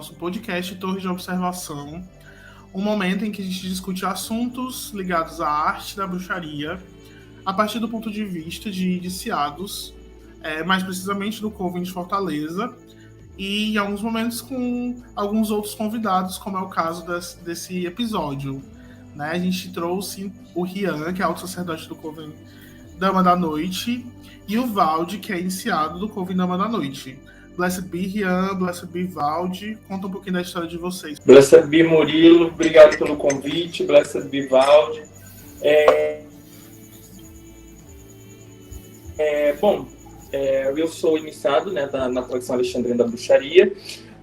nosso podcast Torre de Observação, um momento em que a gente discute assuntos ligados à arte da bruxaria a partir do ponto de vista de iniciados, mais precisamente do Coven de Fortaleza, e em alguns momentos com alguns outros convidados, como é o caso desse episódio. Né? A gente trouxe o Rian, que é alto sacerdote do Coven Dama da Noite, e o Valde, que é iniciado do Coven Dama da Noite. Blessed be Rian, Blessed be Valde. Conta um pouquinho da história de vocês. Blessed be Murilo, obrigado pelo convite. Blessed be Valde. Eu sou iniciado, né, na tradição alexandrina da bruxaria.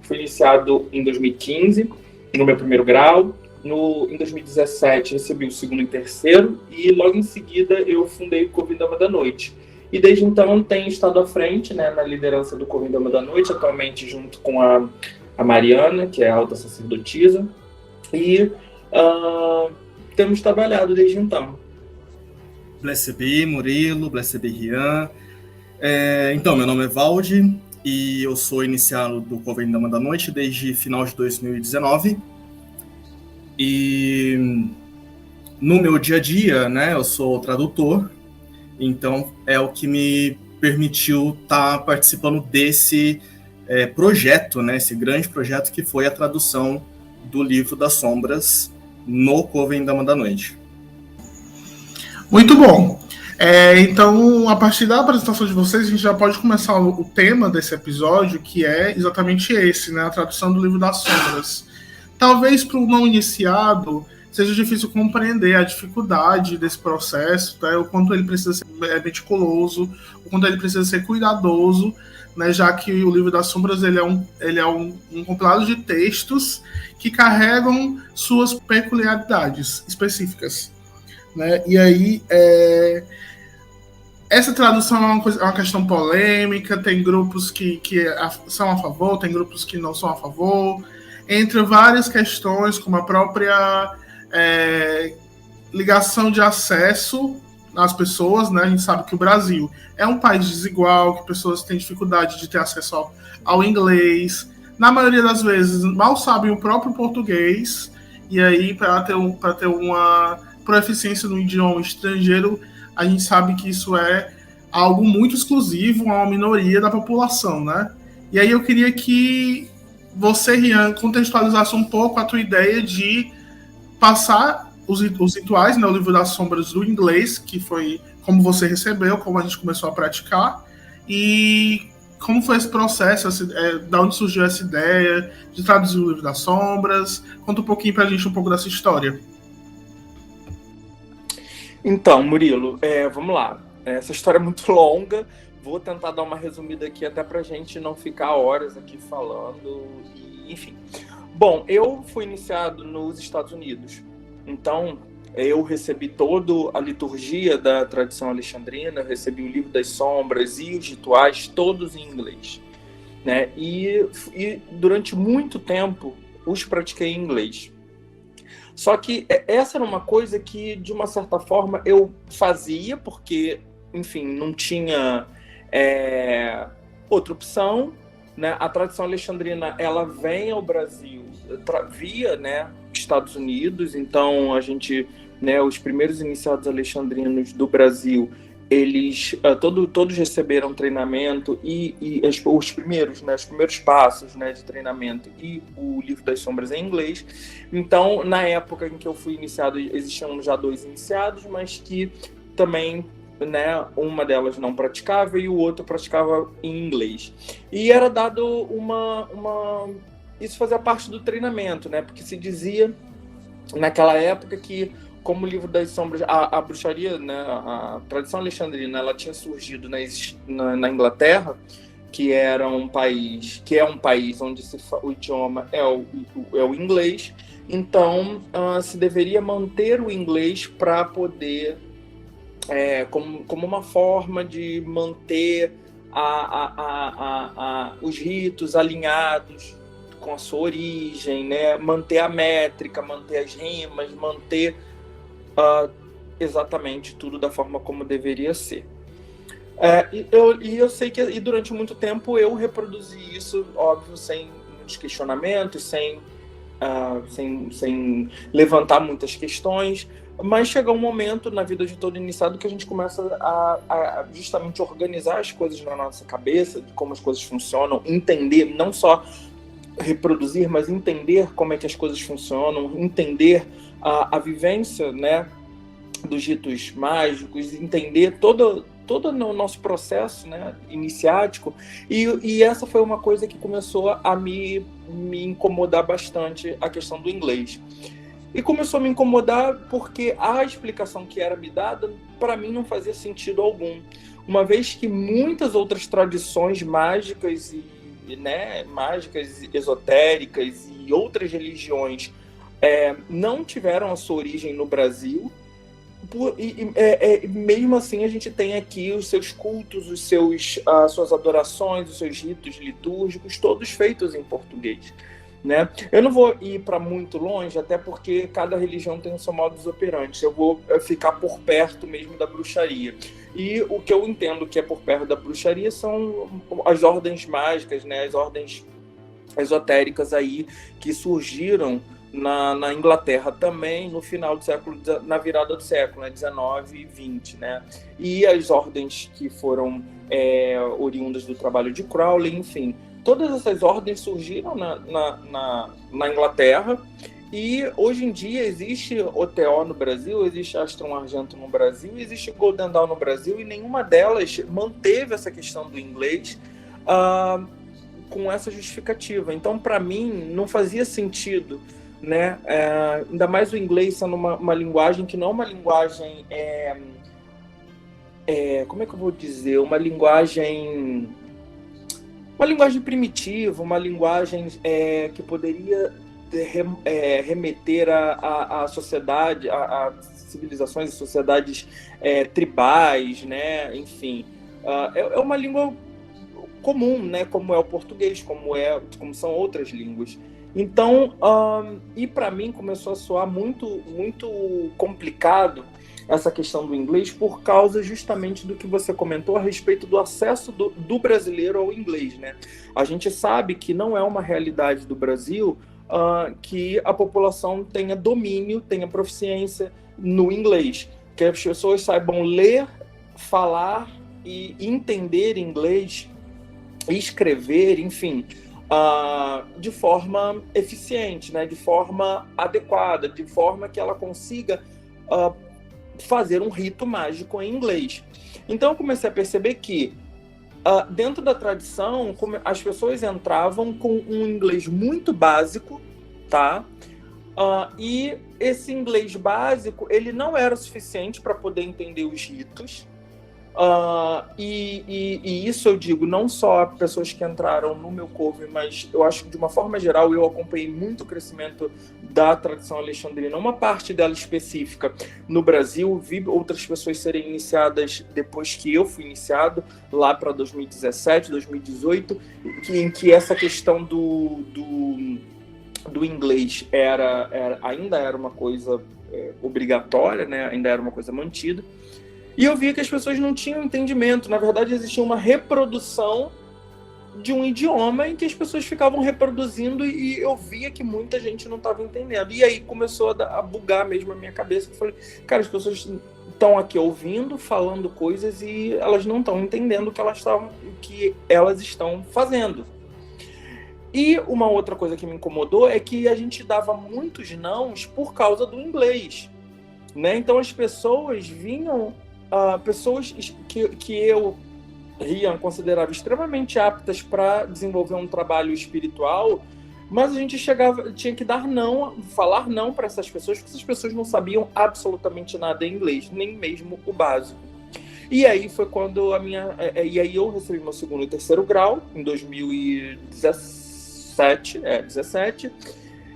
Fui iniciado em 2015, no meu primeiro grau. Em 2017 recebi o segundo e terceiro, e logo em seguida eu fundei o Coven Dama da Noite. E desde então tenho estado à frente, né, na liderança do Coven Dama da Noite, atualmente junto com a Mariana, que é a alta sacerdotisa, e temos trabalhado desde então. Blessed be Murilo, Blessed be Rian. Então, meu nome é Valde e eu sou iniciado do Coven Dama da Noite desde final de 2019. E no meu dia a dia, né, eu sou tradutor, então é o que me permitiu estar participando desse projeto, né, esse grande projeto que foi a tradução do Livro das Sombras no Coven Dama da Noite. Muito bom. Então, a partir da apresentação de vocês, a gente já pode começar o tema desse episódio, que é exatamente esse, né, a tradução do Livro das Sombras. Talvez para o não iniciado seja difícil compreender a dificuldade desse processo, né? O quanto ele precisa ser meticuloso, o quanto ele precisa ser cuidadoso, né? Já que o Livro das Sombras ele é um compilado de textos que carregam suas peculiaridades específicas. Né? E aí, essa tradução é uma questão polêmica, tem grupos que são a favor, tem grupos que não são a favor, entre várias questões, como a própria ligação de acesso às pessoas, né? A gente sabe que o Brasil é um país desigual, que pessoas têm dificuldade de ter acesso ao inglês, na maioria das vezes mal sabem o próprio português, e aí para ter uma proficiência no idioma estrangeiro, a gente sabe que isso é algo muito exclusivo a uma minoria da população, né? E aí eu queria que você, Rian, contextualizasse um pouco a tua ideia de passar os rituais, né, o Livro das Sombras do inglês, que foi como você recebeu, como a gente começou a praticar, e como foi esse processo, da onde surgiu essa ideia de traduzir o Livro das Sombras. Conta um pouquinho pra gente um pouco dessa história. Então, Murilo, vamos lá. Essa história é muito longa. Vou tentar dar uma resumida aqui até pra gente não ficar horas aqui falando, enfim. Bom, eu fui iniciado nos Estados Unidos, então eu recebi toda a liturgia da tradição alexandrina, eu recebi o Livro das Sombras e os rituais todos em inglês, né? E durante muito tempo os pratiquei em inglês. Só que essa era uma coisa que, de uma certa forma, eu fazia porque, enfim, não tinha outra opção, né? A tradição alexandrina ela vem ao Brasil via, né, Estados Unidos. Então a gente, né, os primeiros iniciados alexandrinos do Brasil, eles todos receberam treinamento e os primeiros passos, né, de treinamento e o Livro das Sombras em inglês. Então, na época em que eu fui iniciado, existiam já 2 iniciados, mas que também, né, uma delas não praticava e o outro praticava em inglês. E era dado isso fazia parte do treinamento, né? Porque se dizia naquela época que, como o Livro das Sombras, a bruxaria, né, a tradição alexandrina, ela tinha surgido na Inglaterra, que é um país onde o idioma é o inglês. Então se deveria manter o inglês para poder como uma forma de manter os ritos alinhados com a sua origem, né? Manter a métrica, manter as rimas, manter exatamente tudo da forma como deveria ser. Eu sei que durante muito tempo eu reproduzi isso, óbvio, sem muitos questionamentos, sem levantar muitas questões, mas chega um momento na vida de todo iniciado que a gente começa a justamente organizar as coisas na nossa cabeça, de como as coisas funcionam, entender, não só reproduzir, mas entender como é que as coisas funcionam, entender a vivência, né, dos ritos mágicos, entender todo o nosso processo, né, iniciático, e essa foi uma coisa que começou a me incomodar bastante, a questão do inglês. E começou a me incomodar porque a explicação que era me dada, para mim, não fazia sentido algum. Uma vez que muitas outras tradições mágicas, mágicas, esotéricas e outras religiões não tiveram a sua origem no Brasil, mesmo assim a gente tem aqui os seus cultos, as suas adorações, os seus ritos litúrgicos, todos feitos em português, né? Eu não vou ir para muito longe, até porque cada religião tem o seu modus operandi. Eu vou ficar por perto mesmo da bruxaria. E o que eu entendo que é por perto da bruxaria são as ordens mágicas, né? As ordens esotéricas aí que surgiram na Inglaterra também no final do século, na virada do século, né, 19 e 20, né? E as ordens que foram oriundas do trabalho de Crowley, enfim, todas essas ordens surgiram na Inglaterra, e hoje em dia existe OTO no Brasil, existe Astrum Argento no Brasil, existe Golden Dawn no Brasil, e nenhuma delas manteve essa questão do inglês com essa justificativa. Então, para mim, não fazia sentido, né? Ainda mais o inglês sendo uma linguagem que não é uma linguagem, como é que eu vou dizer? Uma linguagem primitiva, uma linguagem que poderia remeter à sociedade, a civilizações e sociedades tribais, né? Enfim, é uma língua comum, né? Como é o português, como são outras línguas. Então, e para mim começou a soar muito, muito complicado essa questão do inglês por causa justamente do que você comentou a respeito do acesso do brasileiro ao inglês, né? A gente sabe que não é uma realidade do Brasil que a população tenha domínio, tenha proficiência no inglês, que as pessoas saibam ler, falar e entender inglês, escrever, enfim, de forma eficiente, né? De forma adequada, de forma que ela consiga fazer um rito mágico em inglês. Então eu comecei a perceber que dentro da tradição as pessoas entravam com um inglês muito básico, tá? E esse inglês básico ele não era suficiente para poder entender os ritos. E isso eu digo não só pessoas que entraram no meu cover, mas eu acho que de uma forma geral eu acompanhei muito o crescimento da tradição alexandrina, uma parte dela específica no Brasil. Vi outras pessoas serem iniciadas depois que eu fui iniciado, lá para 2017, 2018, em que essa questão do inglês ainda era uma coisa obrigatória, né? Ainda era uma coisa mantida. E eu via que as pessoas não tinham entendimento. Na verdade, existia uma reprodução de um idioma em que as pessoas ficavam reproduzindo, e eu via que muita gente não estava entendendo. E aí começou a bugar mesmo a minha cabeça. Eu falei, cara, as pessoas estão aqui ouvindo, falando coisas, e elas não estão entendendo o que elas estão fazendo. E uma outra coisa que me incomodou é que a gente dava muitos nãos por causa do inglês, né? Então as pessoas vinham... pessoas que eu, Rian, considerava extremamente aptas para desenvolver um trabalho espiritual, mas a gente tinha que falar não para essas pessoas, porque essas pessoas não sabiam absolutamente nada em inglês, nem mesmo o básico. E aí foi quando e aí eu recebi meu segundo e terceiro grau, em 2017,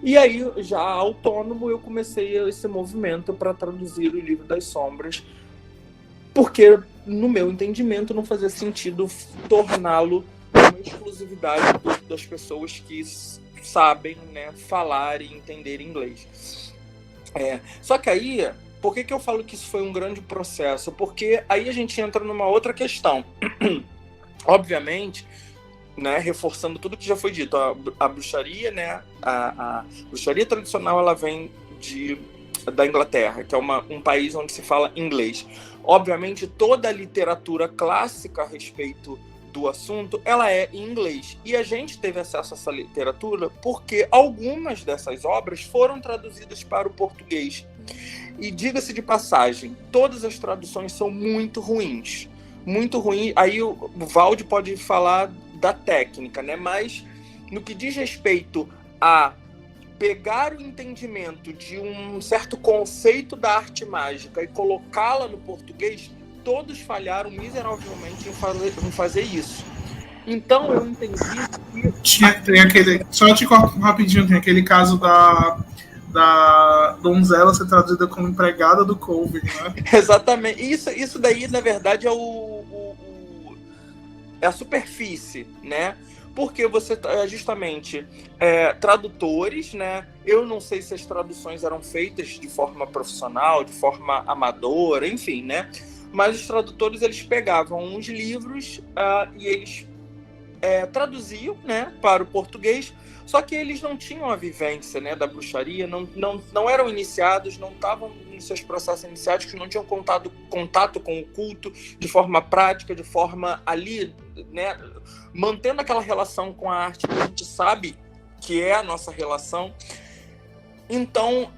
e aí, já autônomo, eu comecei esse movimento para traduzir o Livro das Sombras, porque, no meu entendimento, não fazia sentido torná-lo uma exclusividade das pessoas que sabem, né, falar e entender inglês. Só que aí, por que eu falo que isso foi um grande processo? Porque aí a gente entra numa outra questão. Obviamente, né, reforçando tudo que já foi dito, a bruxaria, né, a bruxaria tradicional, ela vem da Inglaterra, que é um país onde se fala inglês. Obviamente, toda a literatura clássica a respeito do assunto, ela é em inglês. E a gente teve acesso a essa literatura porque algumas dessas obras foram traduzidas para o português. E diga-se de passagem, todas as traduções são muito ruins. Muito ruim. Aí o Valde pode falar da técnica, né? Mas no que diz respeito a pegar o entendimento de um certo conceito da arte mágica e colocá-la no português, todos falharam miseravelmente em fazer isso. Então eu entendi que... Tem aquele... Só te corto rapidinho, tem aquele caso da donzela ser traduzida como empregada do cover, né? Exatamente. Isso daí, na verdade, é a superfície, né? Porque você justamente tradutores, né? Eu não sei se as traduções eram feitas de forma profissional, de forma amadora, enfim, né? Mas os tradutores, eles pegavam uns livros e eles traduziam, né, para o português, só que eles não tinham a vivência, né, da bruxaria, não eram iniciados, não estavam nos seus processos iniciáticos, não tinham contato com o culto de forma prática, de forma ali, né, mantendo aquela relação com a arte que a gente sabe que é a nossa relação. Então,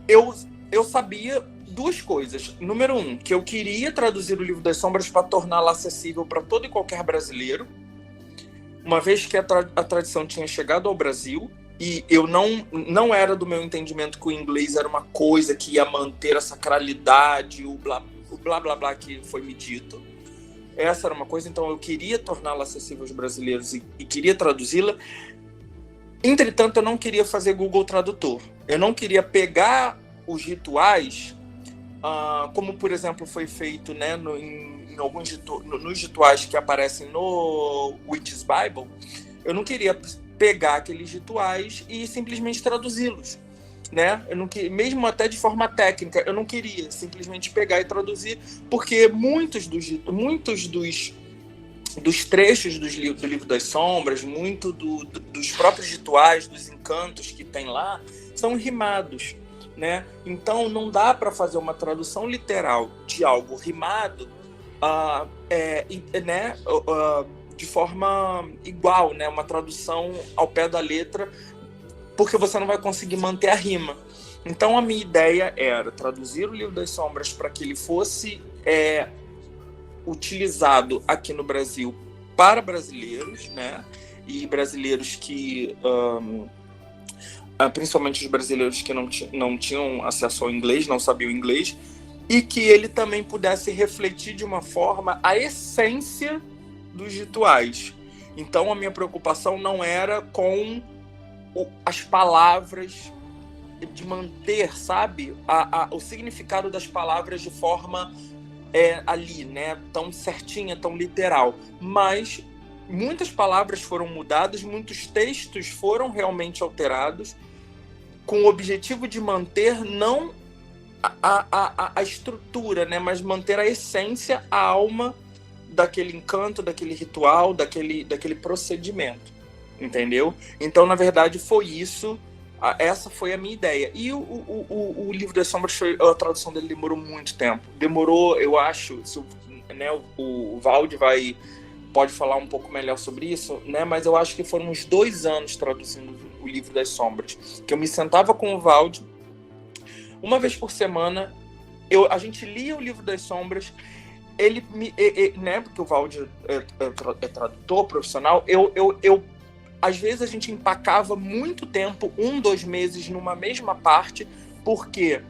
eu sabia duas coisas. Número 1, que eu queria traduzir o Livro das Sombras para torná-lo acessível para todo e qualquer brasileiro, uma vez que a tradição tinha chegado ao Brasil, e eu não era do meu entendimento que o inglês era uma coisa que ia manter a sacralidade, o blá blá blá que foi me dito. Essa era uma coisa, então eu queria torná-la acessível aos brasileiros e queria traduzi-la. Entretanto, eu não queria fazer Google Tradutor. Eu não queria pegar os rituais, como, por exemplo, foi feito, né, em alguns nos rituais que aparecem no Witch's Bible. Eu não queria pegar aqueles rituais e simplesmente traduzi-los, né? Eu não queria, mesmo até de forma técnica, eu não queria simplesmente pegar e traduzir, porque muitos dos trechos do Livro das Sombras, muito dos próprios rituais, dos encantos que tem lá, são rimados, né? Então não dá para fazer uma tradução literal de algo rimado, né, de forma igual, né? Uma tradução ao pé da letra, porque você não vai conseguir manter a rima. Então a minha ideia era traduzir o Livro das Sombras para que ele fosse utilizado aqui no Brasil para brasileiros, né? E brasileiros que... principalmente os brasileiros que não tinham acesso ao inglês, não sabiam inglês, e que ele também pudesse refletir de uma forma a essência dos rituais. Então a minha preocupação não era com as palavras, de manter, sabe, o significado das palavras de forma ali, né, tão certinha, tão literal, mas muitas palavras foram mudadas, muitos textos foram realmente alterados com o objetivo de manter não a estrutura, né, mas manter a essência, a alma daquele encanto, daquele ritual, daquele procedimento, entendeu? Então, na verdade, foi isso. Essa foi a minha ideia. E o Livro das Sombras, a tradução dele demorou muito tempo. Demorou, eu acho, né, o Valde pode falar um pouco melhor sobre isso, né? Mas eu acho que foram uns 2 anos traduzindo o Livro das Sombras, que eu me sentava com o Valde uma vez por semana, a gente lia o Livro das Sombras, ele né, porque o Valde é tradutor profissional, às vezes a gente empacava muito tempo, 1-2 meses numa mesma parte, porque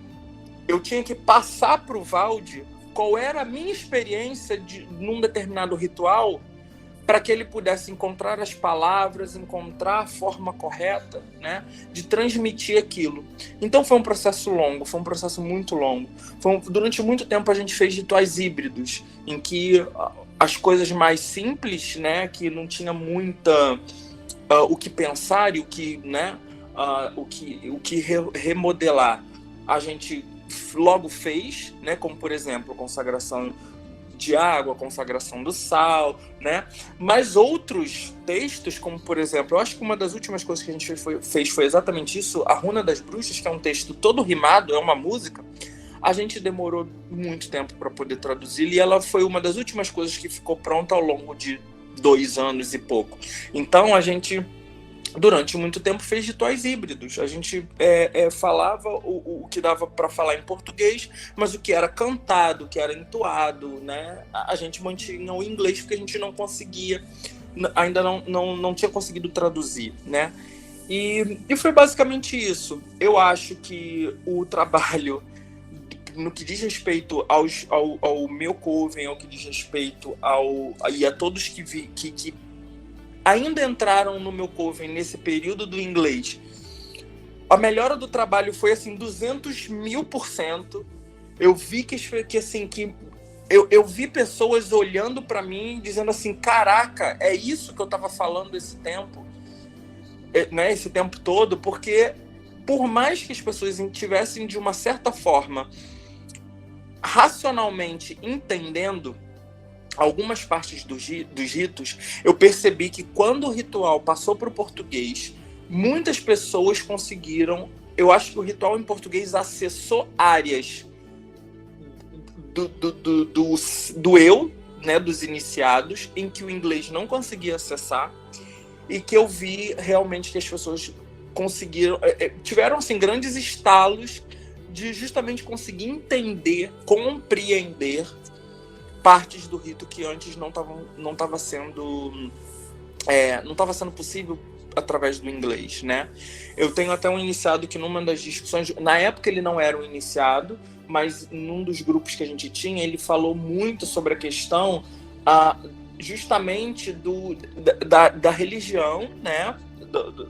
eu tinha que passar para o Valde qual era a minha experiência num determinado ritual, para que ele pudesse encontrar as palavras, encontrar a forma correta, né, de transmitir aquilo. Então foi um processo longo, foi um processo muito longo. Durante muito tempo a gente fez rituais híbridos, em que as coisas mais simples, né, que não tinha muita o que pensar e o que, né, o que remodelar, a gente logo fez, né, como por exemplo a consagração de água, a consagração do sal, né? Mas outros textos, como por exemplo, eu acho que uma das últimas coisas que a gente fez foi exatamente isso, a Runa das Bruxas, que é um texto todo rimado, é uma música. A gente demorou muito tempo para poder traduzir e ela foi uma das últimas coisas que ficou pronta ao longo de 2 anos e pouco. Então a gente, durante muito tempo, fez rituais híbridos. A gente falava o que dava para falar em português, mas o que era cantado, o que era entoado, né? A gente mantinha o inglês porque a gente não conseguia, ainda não tinha conseguido traduzir, né? E foi basicamente isso. Eu acho que o trabalho, no que diz respeito ao meu coven, ao que diz respeito e a todos que ainda entraram no meu coven nesse período do inglês, a melhora do trabalho foi assim 200.000%. Eu vi eu vi pessoas olhando para mim dizendo assim, caraca, é isso que eu estava falando esse tempo, né, esse tempo todo, porque por mais que as pessoas tivessem de uma certa forma racionalmente entendendo algumas partes dos ritos, eu percebi que quando o ritual passou para o português, muitas pessoas conseguiram. Eu acho que o ritual em português acessou áreas do eu, né, dos iniciados, em que o inglês não conseguia acessar, e que eu vi realmente que as pessoas conseguiram, tiveram assim, grandes estalos de justamente conseguir entender, compreender partes do rito que antes não estava sendo possível através do inglês, né? Eu tenho até um iniciado que numa das discussões, na época ele não era um iniciado, mas num dos grupos que a gente tinha, ele falou muito sobre a questão justamente da religião, né?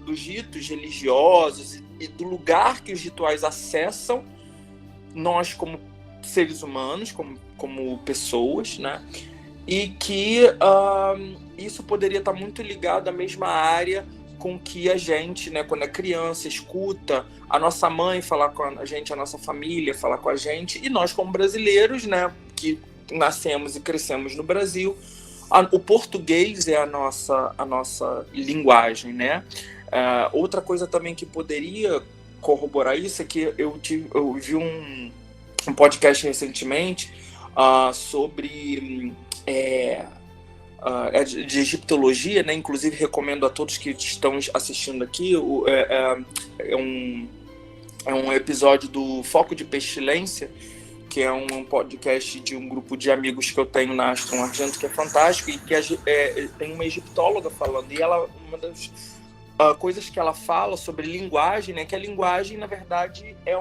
Dos ritos religiosos e do lugar que os rituais acessam nós como seres humanos, como pessoas, né? E que isso poderia estar muito ligado à mesma área com que a gente, né, quando é criança, escuta a nossa mãe falar com a gente, a nossa família falar com a gente, e nós como brasileiros, né, que nascemos e crescemos no Brasil, o português é a nossa linguagem, né? Outra coisa também que poderia corroborar isso é que eu vi um podcast recentemente sobre de egiptologia, né? Inclusive recomendo a todos que estão assistindo aqui, é um episódio do Foco de Pestilência, que é um podcast de um grupo de amigos que eu tenho na Aston Argento, que é fantástico, e que tem uma egiptóloga falando, e uma das coisas que ela fala sobre linguagem, né, que a linguagem, na verdade, é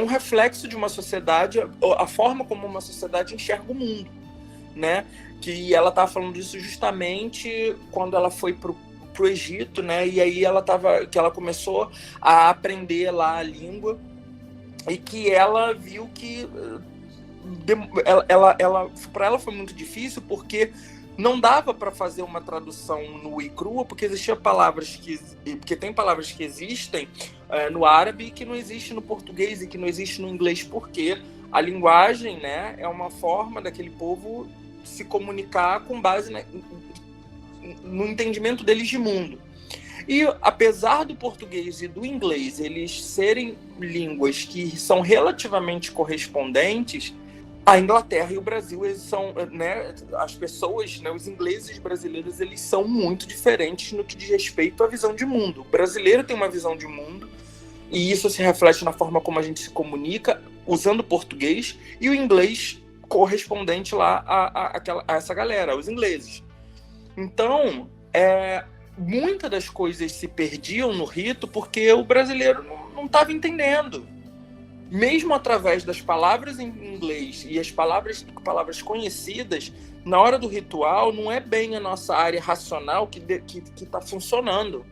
um reflexo de uma sociedade, a forma como uma sociedade enxerga o mundo, né? Que ela estava falando disso justamente quando ela foi pro Egito, né? E aí que ela começou a aprender lá a língua, e que ela viu que para ela foi muito difícil, porque não dava para fazer uma tradução nua e crua, porque existiam palavras porque tem palavras que existem no árabe que não existe no português e que não existe no inglês, porque a linguagem, né, é uma forma daquele povo se comunicar com base no entendimento deles de mundo. E apesar do português e do inglês eles serem línguas que são relativamente correspondentes, a Inglaterra e o Brasil, eles são, né, as pessoas, né, os ingleses brasileiros, eles são muito diferentes no que diz respeito à visão de mundo. O brasileiro tem uma visão de mundo, e isso se reflete na forma como a gente se comunica usando o português, e o inglês correspondente lá a essa galera, os ingleses. Então, muitas das coisas se perdiam no rito porque o brasileiro não estava entendendo. Mesmo através das palavras em inglês e as palavras conhecidas, na hora do ritual, não é bem a nossa área racional que está funcionando,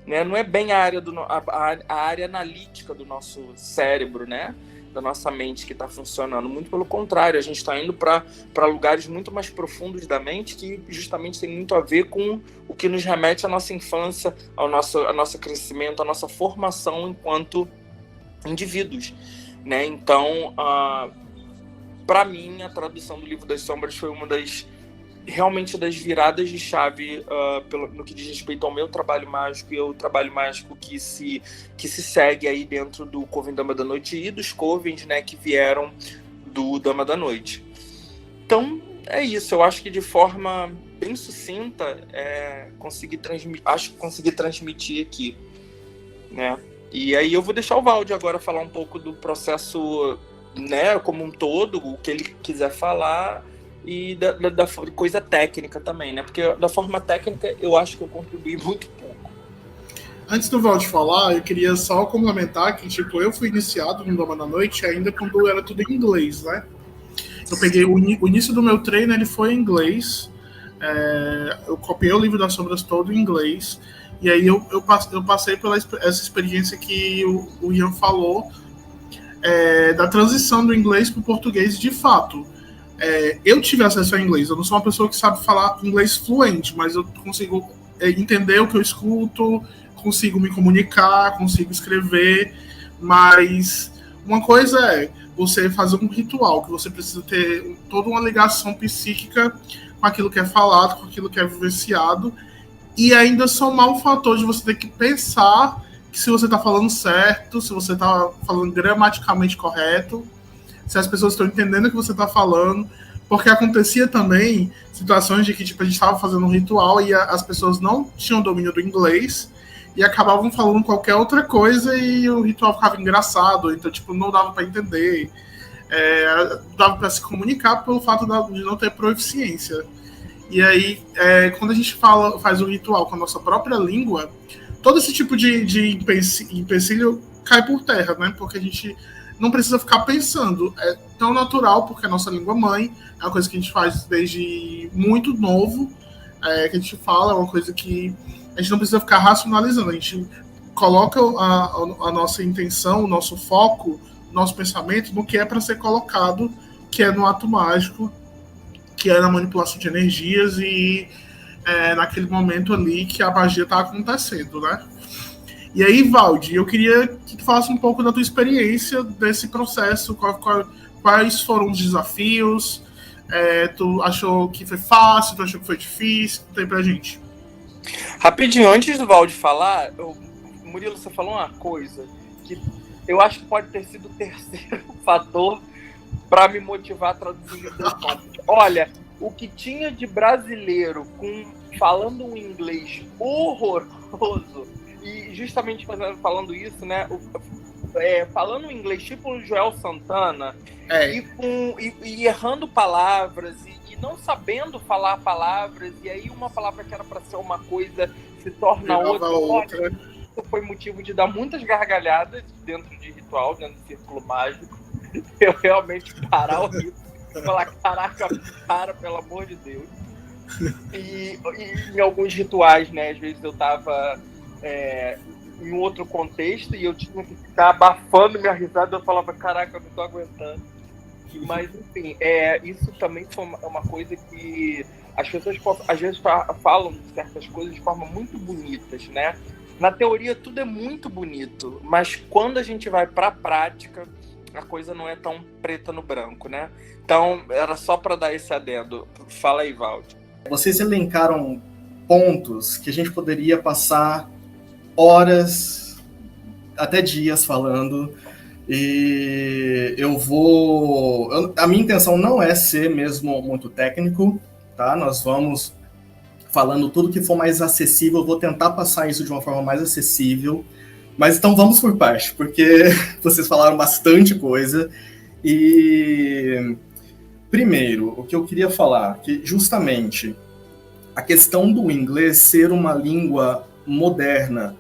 né? Não é bem a área analítica do nosso cérebro, né? Da nossa mente que está funcionando. Muito pelo contrário, a gente está indo para lugares muito mais profundos da mente, que justamente tem muito a ver com o que nos remete à nossa infância, ao nosso crescimento, à nossa formação enquanto indivíduos, né? Então, para mim, a tradução do Livro das Sombras foi uma realmente das viradas de chave no que diz respeito ao meu trabalho mágico e ao trabalho mágico que se segue aí dentro do Coven Dama da Noite e dos Covens, né, que vieram do Dama da Noite. Então, é isso. Eu acho que de forma bem sucinta, consegui transmitir aqui, né? E aí eu vou deixar o Valde agora falar um pouco do processo, né, como um todo, o que ele quiser falar, e da coisa técnica também, né? Porque da forma técnica eu acho que eu contribuí muito pouco. Antes do Valde falar, eu queria só complementar que, tipo, eu fui iniciado no Dama da Noite ainda quando era tudo em inglês, né? Eu peguei o início do meu treino, ele foi em inglês. Eu copiei o Livro das Sombras todo em inglês. E aí eu passei pela essa experiência que o Ian falou, da transição do inglês para o português de fato. Eu tive acesso ao inglês. Eu não sou uma pessoa que sabe falar inglês fluente, mas eu consigo entender o que eu escuto, consigo me comunicar, consigo escrever. Mas uma coisa é você fazer um ritual, que você precisa ter toda uma ligação psíquica com aquilo que é falado, com aquilo que é vivenciado, e ainda somar o fator de você ter que pensar que se você está falando certo, se você está falando gramaticalmente correto, se as pessoas estão entendendo o que você está falando, porque acontecia também situações de que tipo, a gente estava fazendo um ritual e as pessoas não tinham domínio do inglês e acabavam falando qualquer outra coisa e o ritual ficava engraçado, então tipo, não dava para entender, dava para se comunicar pelo fato de não ter proficiência. E aí, quando a gente faz o ritual com a nossa própria língua, todo esse tipo de empecilho cai por terra, né? Porque a gente não precisa ficar pensando. É tão natural, porque a nossa língua mãe é uma coisa que a gente faz desde muito novo, que a gente fala, é uma coisa que a gente não precisa ficar racionalizando. A gente coloca a nossa intenção, o nosso foco, o nosso pensamento no que é para ser colocado, que é no ato mágico, que é na manipulação de energias e naquele momento ali que a magia está acontecendo, né? E aí, Valde, eu queria que tu falasse um pouco da tua experiência desse processo, quais foram os desafios, tu achou que foi fácil, tu achou que foi difícil, conta aí pra gente. Rapidinho, antes do Valde falar, Murilo, você falou uma coisa que eu acho que pode ter sido o terceiro fator para me motivar a traduzir o livro. Olha, o que tinha de brasileiro falando um inglês horroroso, e justamente falando isso, né? Falando um inglês tipo o Joel Santana, e errando palavras, e não sabendo falar palavras, e aí uma palavra que era para ser uma coisa se torna outra. Isso foi motivo de dar muitas gargalhadas dentro de ritual, dentro do círculo mágico. Eu realmente parar o ritmo e falar, caraca, para, pelo amor de Deus. E em alguns rituais, né, às vezes eu tava em outro contexto e eu tinha que ficar abafando minha risada, eu falava, caraca, eu não tô aguentando. Mas, enfim, isso também foi uma coisa que as pessoas às vezes falam certas coisas de forma muito bonitas, né? Na teoria tudo é muito bonito, mas quando a gente vai pra prática, a coisa não é tão preta no branco, né? Então, era só para dar esse adendo. Fala aí, Valde. Vocês elencaram pontos que a gente poderia passar horas, até dias falando, e a minha intenção não é ser mesmo muito técnico, tá? Nós vamos falando tudo que for mais acessível, eu vou tentar passar isso de uma forma mais acessível. Mas então vamos por parte, porque vocês falaram bastante coisa. E primeiro, o que eu queria falar, que justamente a questão do inglês ser uma língua moderna,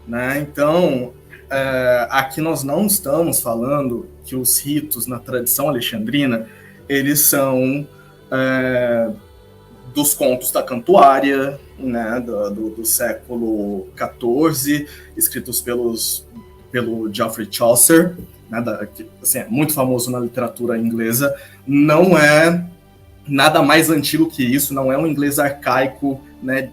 né? Então, aqui nós não estamos falando que os ritos na tradição alexandrina, eles são dos contos da Cantuária, né, do século XIV, escritos pelo Geoffrey Chaucer, né, que assim, é muito famoso na literatura inglesa. Não é nada mais antigo que isso, não é um inglês arcaico, né,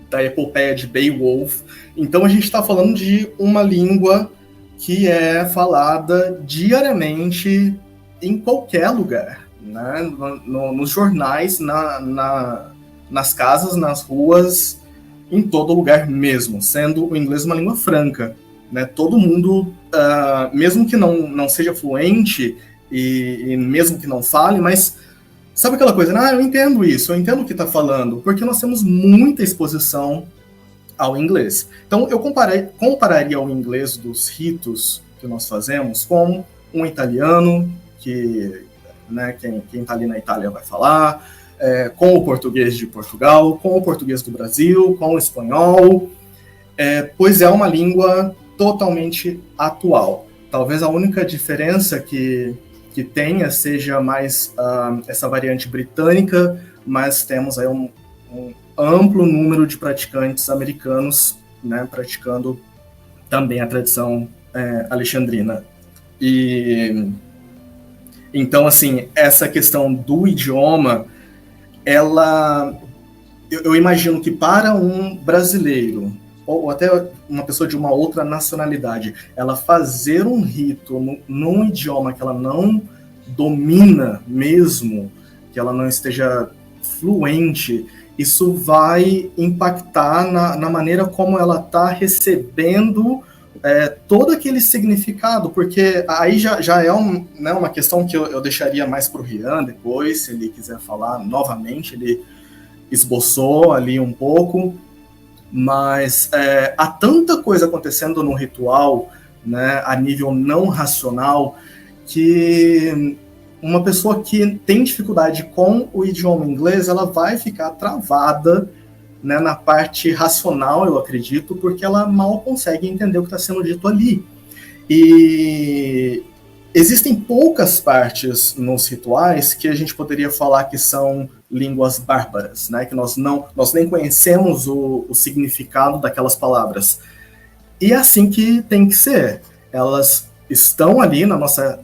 da epopeia de Beowulf. Então a gente está falando de uma língua que é falada diariamente em qualquer lugar, né? Nos jornais, nas casas, nas ruas, em todo lugar mesmo, sendo o inglês uma língua franca, né? Todo mundo, mesmo que não seja fluente e mesmo que não fale, mas sabe aquela coisa, eu entendo isso, eu entendo o que está falando, porque nós temos muita exposição ao inglês. Então, eu compararia o inglês dos ritos que nós fazemos com um italiano, que, né, quem está ali na Itália vai falar, com o português de Portugal, com o português do Brasil, com o espanhol, pois é uma língua totalmente atual. Talvez a única diferença que tenha seja mais essa variante britânica, mas temos aí um amplo número de praticantes americanos, né, praticando também a tradição alexandrina. E então, assim, essa questão do idioma, eu imagino que para um brasileiro, ou até uma pessoa de uma outra nacionalidade, ela fazer um rito num idioma que ela não domina mesmo, que ela não esteja fluente, isso vai impactar na maneira como ela está recebendo todo aquele significado, porque aí já é uma questão que eu deixaria mais para o Rian depois, se ele quiser falar novamente, ele esboçou ali um pouco, mas há tanta coisa acontecendo no ritual, né, a nível não racional, que uma pessoa que tem dificuldade com o idioma inglês, ela vai ficar travada, né, na parte racional, eu acredito, porque ela mal consegue entender o que está sendo dito ali. E existem poucas partes nos rituais que a gente poderia falar que são línguas bárbaras, né, que nós nem conhecemos o significado daquelas palavras. E é assim que tem que ser. Elas estão ali na nossa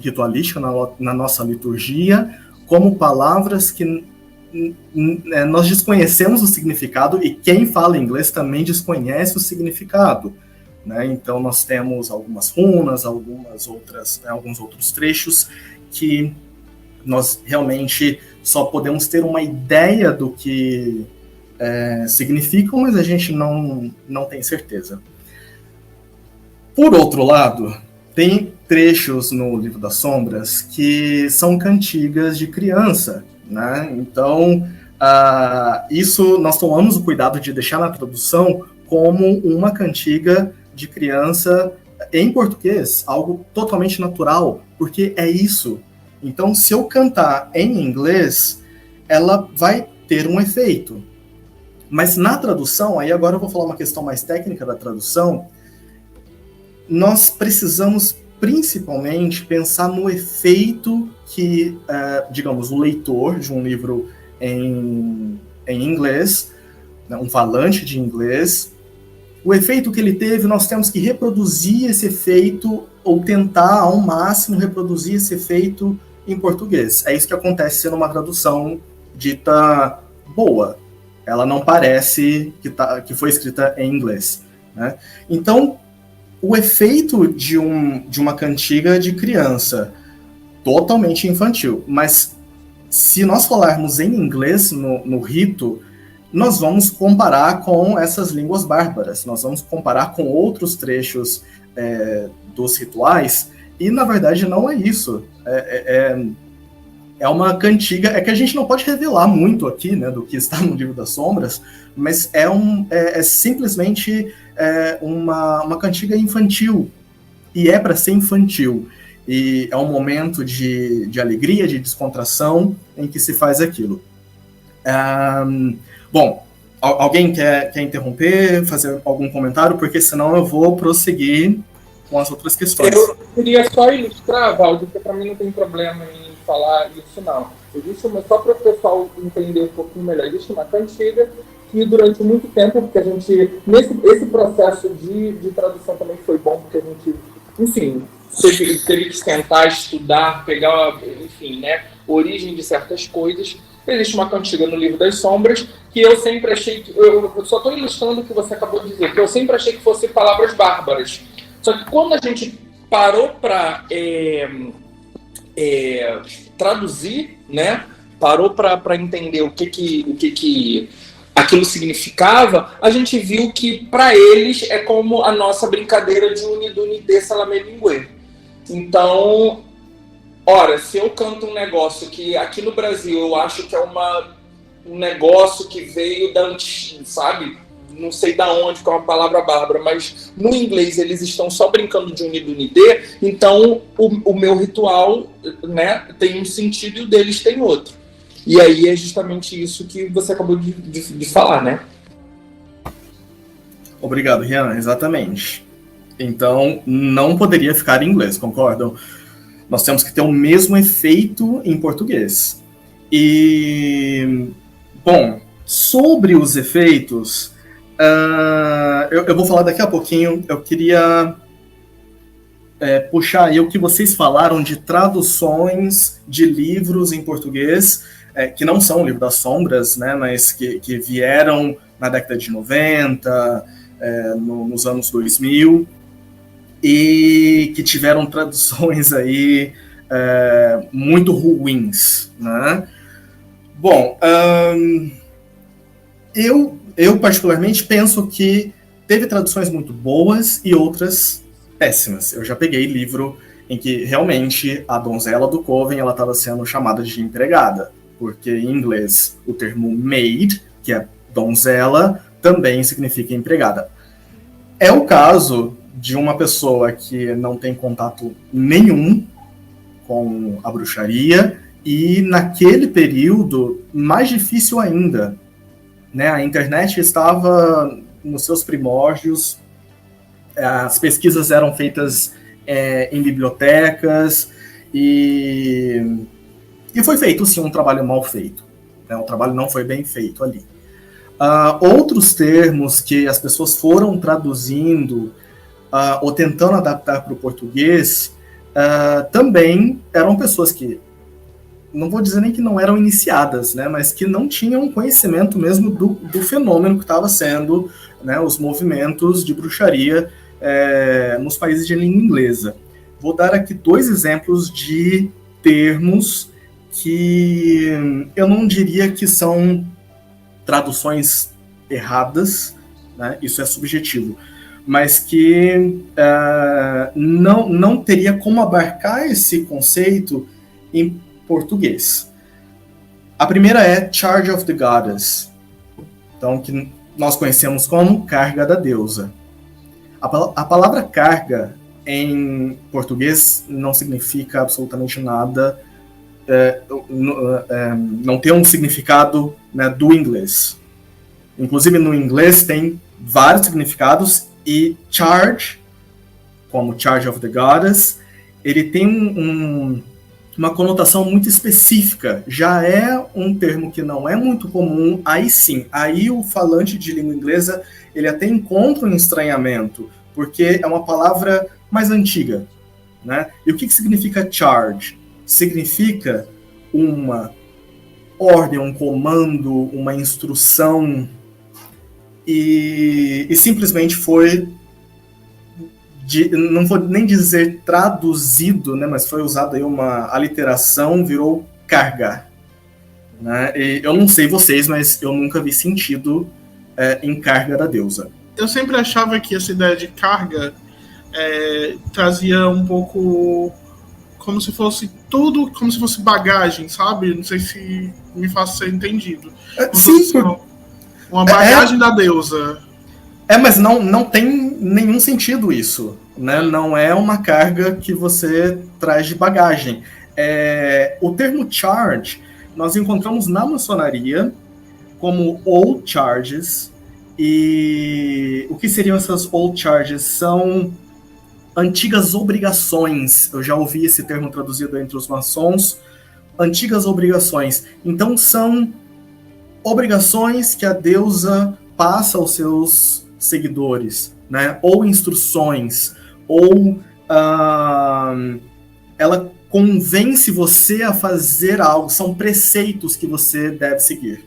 ritualística, na nossa liturgia, como palavras que nós desconhecemos o significado, e quem fala inglês também desconhece o significado, né? Então nós temos algumas runas, alguns outros trechos que nós realmente só podemos ter uma ideia do que significam, mas a gente não tem certeza. Por outro lado, tem trechos no Livro das Sombras que são cantigas de criança, né? Então, isso nós tomamos o cuidado de deixar na tradução como uma cantiga de criança em português, algo totalmente natural, porque é isso. Então, se eu cantar em inglês, ela vai ter um efeito. Mas na tradução, aí agora eu vou falar uma questão mais técnica da tradução, nós precisamos principalmente pensar no efeito que, digamos, o leitor de um livro em inglês, né, um falante de inglês, o efeito que ele teve, nós temos que reproduzir esse efeito, ou tentar ao máximo reproduzir esse efeito em português. É isso que acontece numa tradução dita boa. Ela não parece que foi escrita em inglês, né? Então, o efeito de uma cantiga de criança, totalmente infantil, mas se nós falarmos em inglês no rito, nós vamos comparar com essas línguas bárbaras, nós vamos comparar com outros trechos dos rituais, e na verdade não é isso. É uma cantiga, é que a gente não pode revelar muito aqui, né, do que está no Livro das Sombras, mas é simplesmente uma cantiga infantil, e é para ser infantil, e é um momento de alegria, de descontração, em que se faz aquilo. Bom, alguém quer interromper, fazer algum comentário, porque senão eu vou prosseguir com as outras questões. Eu queria só ilustrar, Valdir, porque para mim não tem problema em falar isso, não. Só para o pessoal entender um pouquinho melhor, existe uma cantiga que durante muito tempo, porque a gente, esse processo de tradução também foi bom, porque a gente, enfim, teve que tentar estudar, pegar, enfim, né, origem de certas coisas. Existe uma cantiga no Livro das Sombras que eu sempre achei que, eu só estou ilustrando o que você acabou de dizer, que eu sempre achei que fossem palavras bárbaras. Só que quando a gente parou para traduzir, né? Parou para entender o que aquilo significava, a gente viu que para eles é como a nossa brincadeira de unidunité salamelinguê. Então, ora, se eu canto um negócio que aqui no Brasil eu acho que é um negócio que veio da, sabe? Não sei da onde, que é uma palavra bárbara, mas no inglês eles estão só brincando de unidunité, então o meu ritual, né, tem um sentido e o deles tem outro. E aí é justamente isso que você acabou de falar, né? Obrigado, Rian. Exatamente. Então, não poderia ficar em inglês, concordam? Nós temos que ter o mesmo efeito em português. E, bom, sobre os efeitos, eu vou falar daqui a pouquinho. Eu queria puxar aí o que vocês falaram de traduções de livros em português, que não são o Livro das Sombras, né, mas que vieram na década de 90, nos anos 2000, e que tiveram traduções aí muito ruins, né? Bom, eu particularmente penso que teve traduções muito boas e outras péssimas. Eu já peguei livro em que realmente a donzela do Coven ela estava sendo chamada de empregada, porque em inglês o termo maid, que é donzela, também significa empregada. É o caso de uma pessoa que não tem contato nenhum com a bruxaria e naquele período mais difícil ainda, né? A internet estava nos seus primórdios, as pesquisas eram feitas em bibliotecas e foi feito, sim, um trabalho mal feito. Né? O trabalho não foi bem feito ali. Outros termos que as pessoas foram traduzindo ou tentando adaptar para o português também eram pessoas que, não vou dizer nem que não eram iniciadas, né, mas que não tinham conhecimento mesmo do fenômeno que estava sendo, né, os movimentos de bruxaria nos países de língua inglesa. Vou dar aqui 2 exemplos de termos que eu não diria que são traduções erradas, né? Isso é subjetivo, mas que não teria como abarcar esse conceito em português. A primeira é Charge of the Goddess, então, que nós conhecemos como carga da deusa. A palavra carga em português não significa absolutamente nada, não tem um significado, né, do inglês. Inclusive no inglês tem vários significados e charge, como Charge of the Goddess, ele tem uma conotação muito específica. Já é um termo que não é muito comum, aí sim, aí o falante de língua inglesa ele até encontra um estranhamento, porque é uma palavra mais antiga, né? E o que significa charge? Significa uma ordem, um comando, uma instrução, e simplesmente foi, não vou nem dizer traduzido, né, mas foi usada aí uma aliteração, virou carga. Né? E eu não sei vocês, mas eu nunca vi sentido em carga da deusa. Eu sempre achava que essa ideia de carga trazia um pouco como se fosse tudo, como se fosse bagagem, sabe? Não sei se me faço ser entendido. Sim. Uma bagagem da deusa. Mas não tem nenhum sentido isso, né? Não é uma carga que você traz de bagagem. O termo charge nós encontramos na maçonaria como old charges, e o que seriam essas old charges? São antigas obrigações. Eu já ouvi esse termo traduzido entre os maçons, antigas obrigações. Então são obrigações que a deusa passa aos seus seguidores, né? Ou instruções, ou ela convence você a fazer algo, são preceitos que você deve seguir.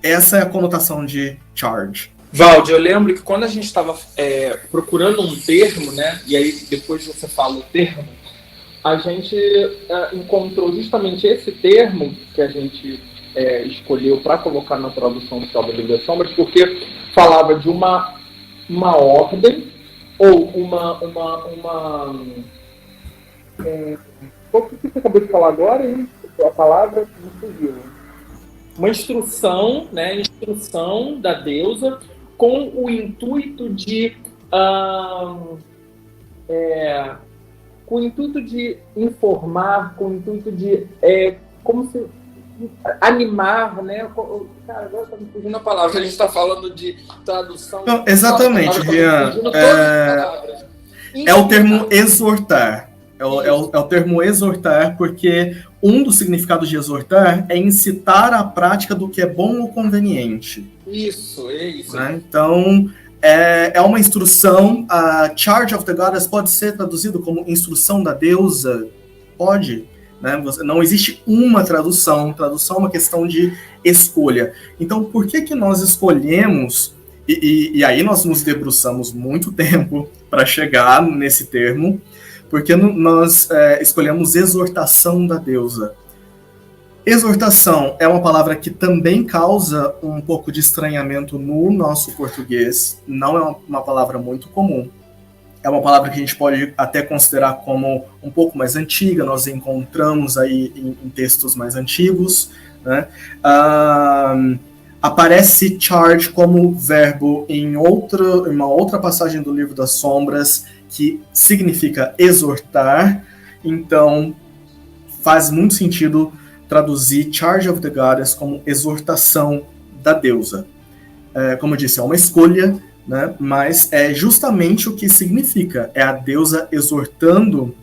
Essa é a conotação de charge. Valde, eu lembro que quando a gente estava procurando um termo, né? E aí depois você fala o termo, a gente encontrou justamente esse termo que a gente escolheu para colocar na tradução do Céu do Livro das Sombras, porque falava de uma ordem ou o que você acabou de falar agora, hein? A palavra me fugiu. Uma instrução, né? Instrução da deusa com o intuito de informar, com o intuito de como se animar, né? Cara, agora está me fugindo a palavra. A gente está falando de tradução. Não, exatamente, Rian. É o termo exortar. É o termo exortar, porque um dos significados de exortar é incitar a prática do que é bom ou conveniente. Isso, é isso. Né? Então, é uma instrução. A Charge of the Goddess pode ser traduzido como instrução da deusa? Pode. Né? Não existe uma tradução. Tradução é uma questão de escolha. Então, por que nós escolhemos, e aí nós nos debruçamos muito tempo para chegar nesse termo, porque nós escolhemos exortação da deusa. Exortação é uma palavra que também causa um pouco de estranhamento no nosso português. Não é uma palavra muito comum. É uma palavra que a gente pode até considerar como um pouco mais antiga. Nós encontramos aí em textos mais antigos. Né? Aparece charge como verbo em uma outra passagem do Livro das Sombras, que significa exortar. Então, faz muito sentido traduzir Charge of the Goddess como exortação da deusa. Como eu disse, é uma escolha, né? Mas é justamente o que significa. É a deusa exortando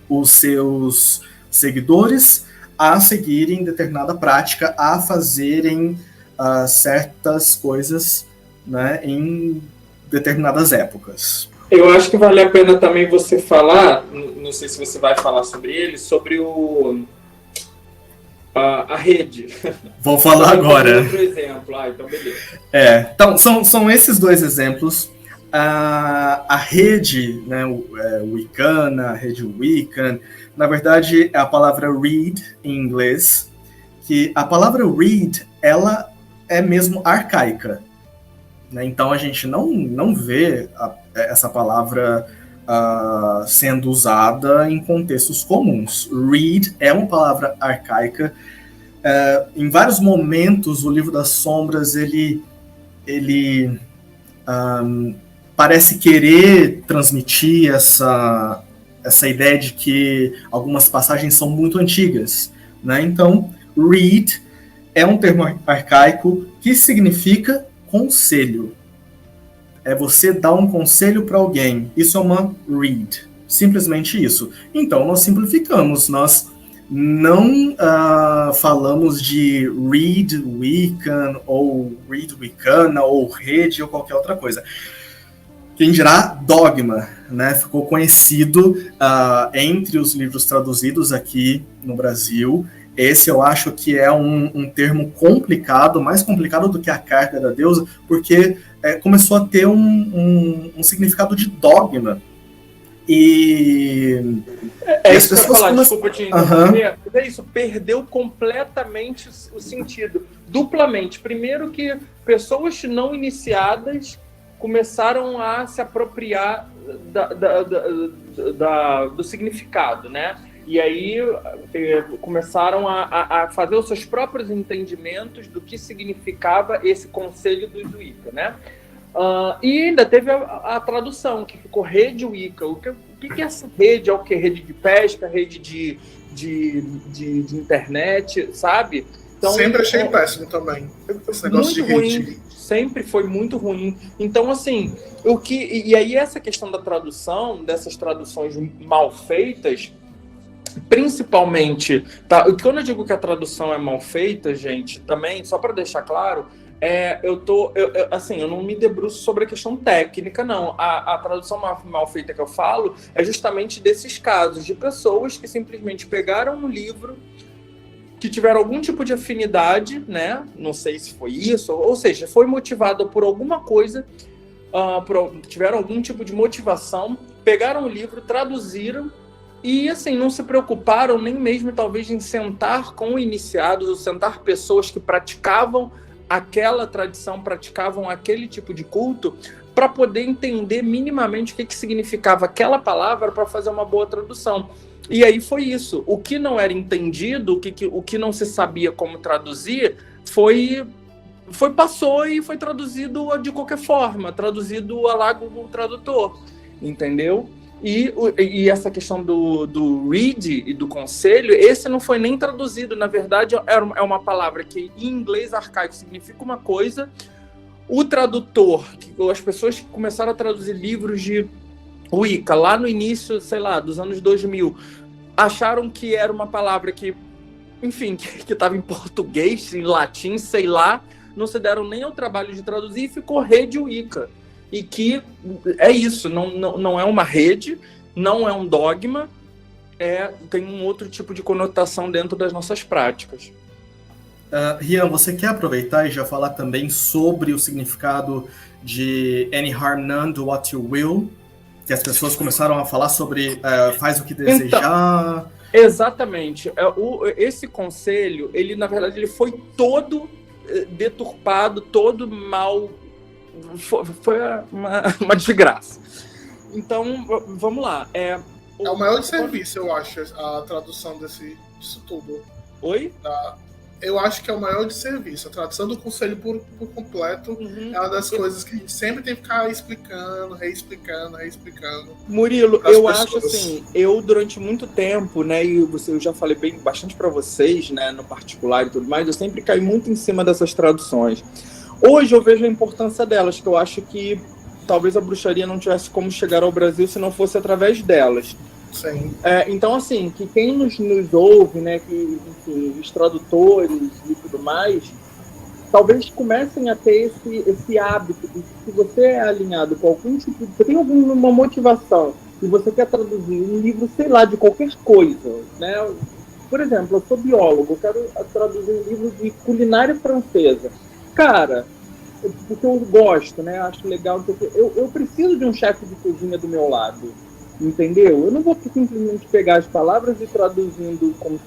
os seus seguidores a seguirem determinada prática, a fazerem certas coisas, né, em determinadas épocas. Eu acho que vale a pena também você falar, não sei se você vai falar sobre ele, sobre a rede. Vou falar agora. Outro exemplo. Então beleza. Então, são esses dois exemplos. A rede, né, Wiccana, a rede Wiccan, na verdade é a palavra read em inglês, que a palavra read, ela é mesmo arcaica. Né? Então a gente não vê essa palavra sendo usada em contextos comuns. Read é uma palavra arcaica. Em vários momentos, o Livro das Sombras ele parece querer transmitir essa ideia de que algumas passagens são muito antigas. Né? Então, read é um termo arcaico que significa conselho. É você dar um conselho para alguém. Isso é uma read. Simplesmente isso. Então, nós simplificamos. Nós não falamos de read Wiccan, ou read Wiccana, ou rede, ou qualquer outra coisa. Quem dirá dogma, né? Ficou conhecido entre os livros traduzidos aqui no Brasil. Esse eu acho que é um termo complicado, mais complicado do que a carga da deusa, porque começou a ter um significado de dogma. E isso que eu ia falar, desculpa te interromper. É isso, perdeu completamente o sentido. Duplamente. Primeiro que pessoas não iniciadas começaram a se apropriar do significado, né? E aí começaram a fazer os seus próprios entendimentos do que significava esse conselho do Wicca, né? E ainda teve a tradução, que ficou rede Wicca. O que é essa rede? É o que? Rede de pesca, rede de internet, sabe? Então, sempre achei péssimo também. Esse negócio de rede. Ruim, sempre foi muito ruim. Então, assim, e aí essa questão da tradução, dessas traduções mal feitas, principalmente, tá? Quando eu digo que a tradução é mal feita, gente, também, só para deixar claro, eu não me debruço sobre a questão técnica, não. A tradução mal feita que eu falo é justamente desses casos de pessoas que simplesmente pegaram um livro, que tiveram algum tipo de afinidade, né? Não sei se foi isso, ou seja, foi motivado por alguma coisa, tiveram algum tipo de motivação, pegaram o livro, traduziram E, assim, não se preocuparam nem mesmo, talvez, em sentar com iniciados, ou sentar pessoas que praticavam aquela tradição, praticavam aquele tipo de culto, para poder entender minimamente o que significava aquela palavra para fazer uma boa tradução. E aí foi isso. O que não era entendido, o que não se sabia como traduzir, passou e foi traduzido de qualquer forma, traduzido a lá Google Tradutor, entendeu? E essa questão do read e do conselho, esse não foi nem traduzido, na verdade é uma palavra que em inglês arcaico significa uma coisa. O tradutor, as pessoas que começaram a traduzir livros de Wicca lá no início, sei lá, dos anos 2000, acharam que era uma palavra que, enfim, que estava em português, em latim, sei lá, não se deram nem ao trabalho de traduzir e ficou Rede Wicca. E que é isso, não é uma rede, não é um dogma, tem um outro tipo de conotação dentro das nossas práticas. Rian, você quer aproveitar e já falar também sobre o significado de Any Harm None, Do What You Will, que as pessoas começaram a falar sobre faz o que desejar? Então, exatamente. Esse conselho, ele na verdade ele foi todo deturpado, todo mal, foi uma desgraça. Então, vamos lá. É o maior serviço, eu acho, a tradução disso tudo. Oi? Eu acho que é o maior de serviço. A tradução do conselho por completo é uma das coisas que a gente sempre tem que ficar explicando, reexplicando. Murilo, eu acho assim, eu durante muito tempo, né, e eu já falei bastante para vocês, né, no particular e tudo mais, eu sempre caí muito em cima dessas traduções. Hoje eu vejo a importância delas, que eu acho que talvez a bruxaria não tivesse como chegar ao Brasil se não fosse através delas. Sim. Então, assim, que quem nos ouve, né, que, enfim, os tradutores e tudo mais, talvez comecem a ter esse hábito de que se você é alinhado com algum tipo de... Você tem alguma motivação e você quer traduzir um livro, sei lá, de qualquer coisa, né? Por exemplo, eu sou biólogo, eu quero traduzir um livro de culinária francesa. Cara, porque eu gosto, né? Acho legal, porque eu preciso de um chefe de cozinha do meu lado. Entendeu? Eu não vou simplesmente pegar as palavras e traduzindo como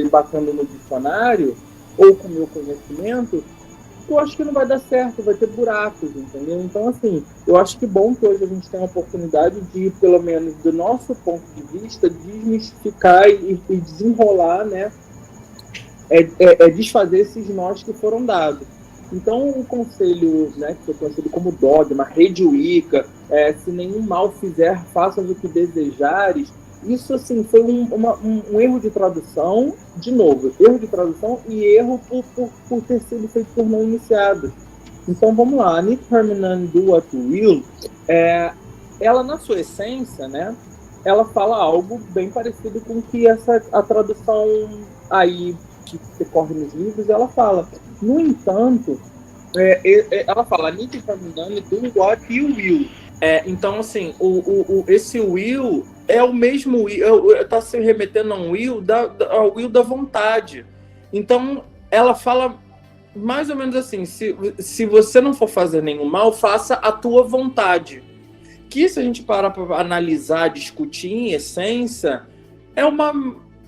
batendo no dicionário ou com o meu conhecimento, eu acho que não vai dar certo, vai ter buracos, entendeu? Então, assim, eu acho que bom que hoje a gente tem a oportunidade de, pelo menos do nosso ponto de vista, desmistificar e desenrolar, né? Desfazer esses nós que foram dados. Então, o conselho, né, que foi conhecido como dogma, Rede Wicca, se nenhum mal fizer, faças o que desejares, isso, assim, foi um erro de tradução, de novo, erro de tradução e erro por ter sido feito por não iniciados. Então, vamos lá, Any Harm None, Do What You Will, ela, na sua essência, né, ela fala algo bem parecido com o que a tradução aí que decorre nos livros, ela fala. No entanto, ela fala Need for Me, Do What You Will. Então, assim, esse will é o mesmo will, está se remetendo a um will ao will da vontade. Então, ela fala mais ou menos assim, se você não for fazer nenhum mal, faça a tua vontade. Que se a gente parar para analisar, discutir em essência, é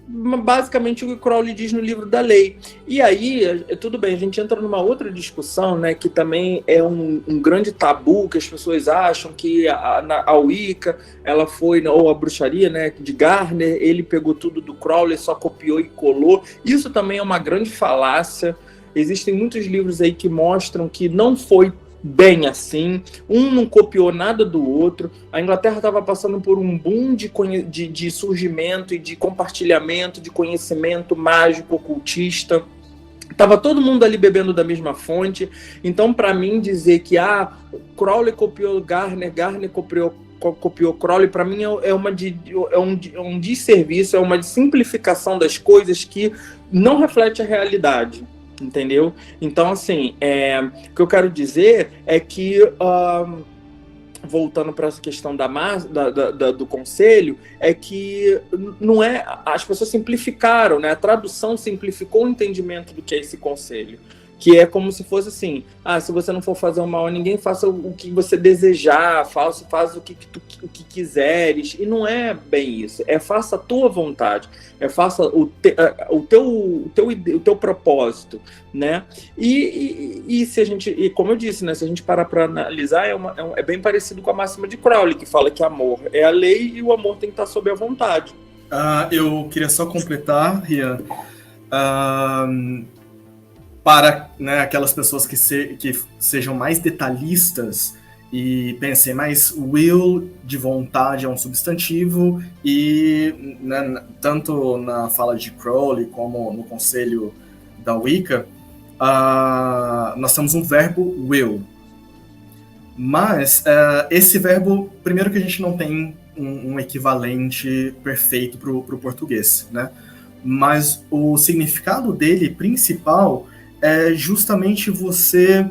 basicamente o que Crowley diz no livro da lei. E aí, tudo bem, a gente entra numa outra discussão, né, que também é um grande tabu, que as pessoas acham que a Wicca, ela foi, ou a bruxaria, né, de Gardner, ele pegou tudo do Crowley, só copiou e colou. Isso também é uma grande falácia. Existem muitos livros aí que mostram que não foi bem assim, um não copiou nada do outro. A Inglaterra estava passando por um boom de surgimento e de compartilhamento de conhecimento mágico, ocultista. Estava todo mundo ali bebendo da mesma fonte. Então, para mim, dizer que Crowley copiou Gardner copiou Crowley, para mim é um desserviço, é uma simplificação das coisas que não reflete a realidade. Entendeu? Então, assim, o que eu quero dizer é que, voltando para essa questão do conselho, é que não as pessoas simplificaram, né? A tradução simplificou o entendimento do que é esse conselho. que é como se fosse assim, se você não for fazer o mal a ninguém, faça o que você desejar, faz o que quiseres, e não é bem isso, faça a tua vontade, faça o teu propósito, né? E se a gente, e como eu disse, né, se a gente parar para analisar, é bem parecido com a máxima de Crowley, que fala que amor é a lei e o amor tem que estar sob a vontade. Eu queria só completar, Rian, para, né, aquelas pessoas que sejam mais detalhistas e pensem, mas will de vontade é um substantivo e, né, tanto na fala de Crowley como no conselho da Wicca, nós temos um verbo will. Mas esse verbo, primeiro que a gente não tem um equivalente perfeito para o português, né? Mas o significado dele principal é justamente você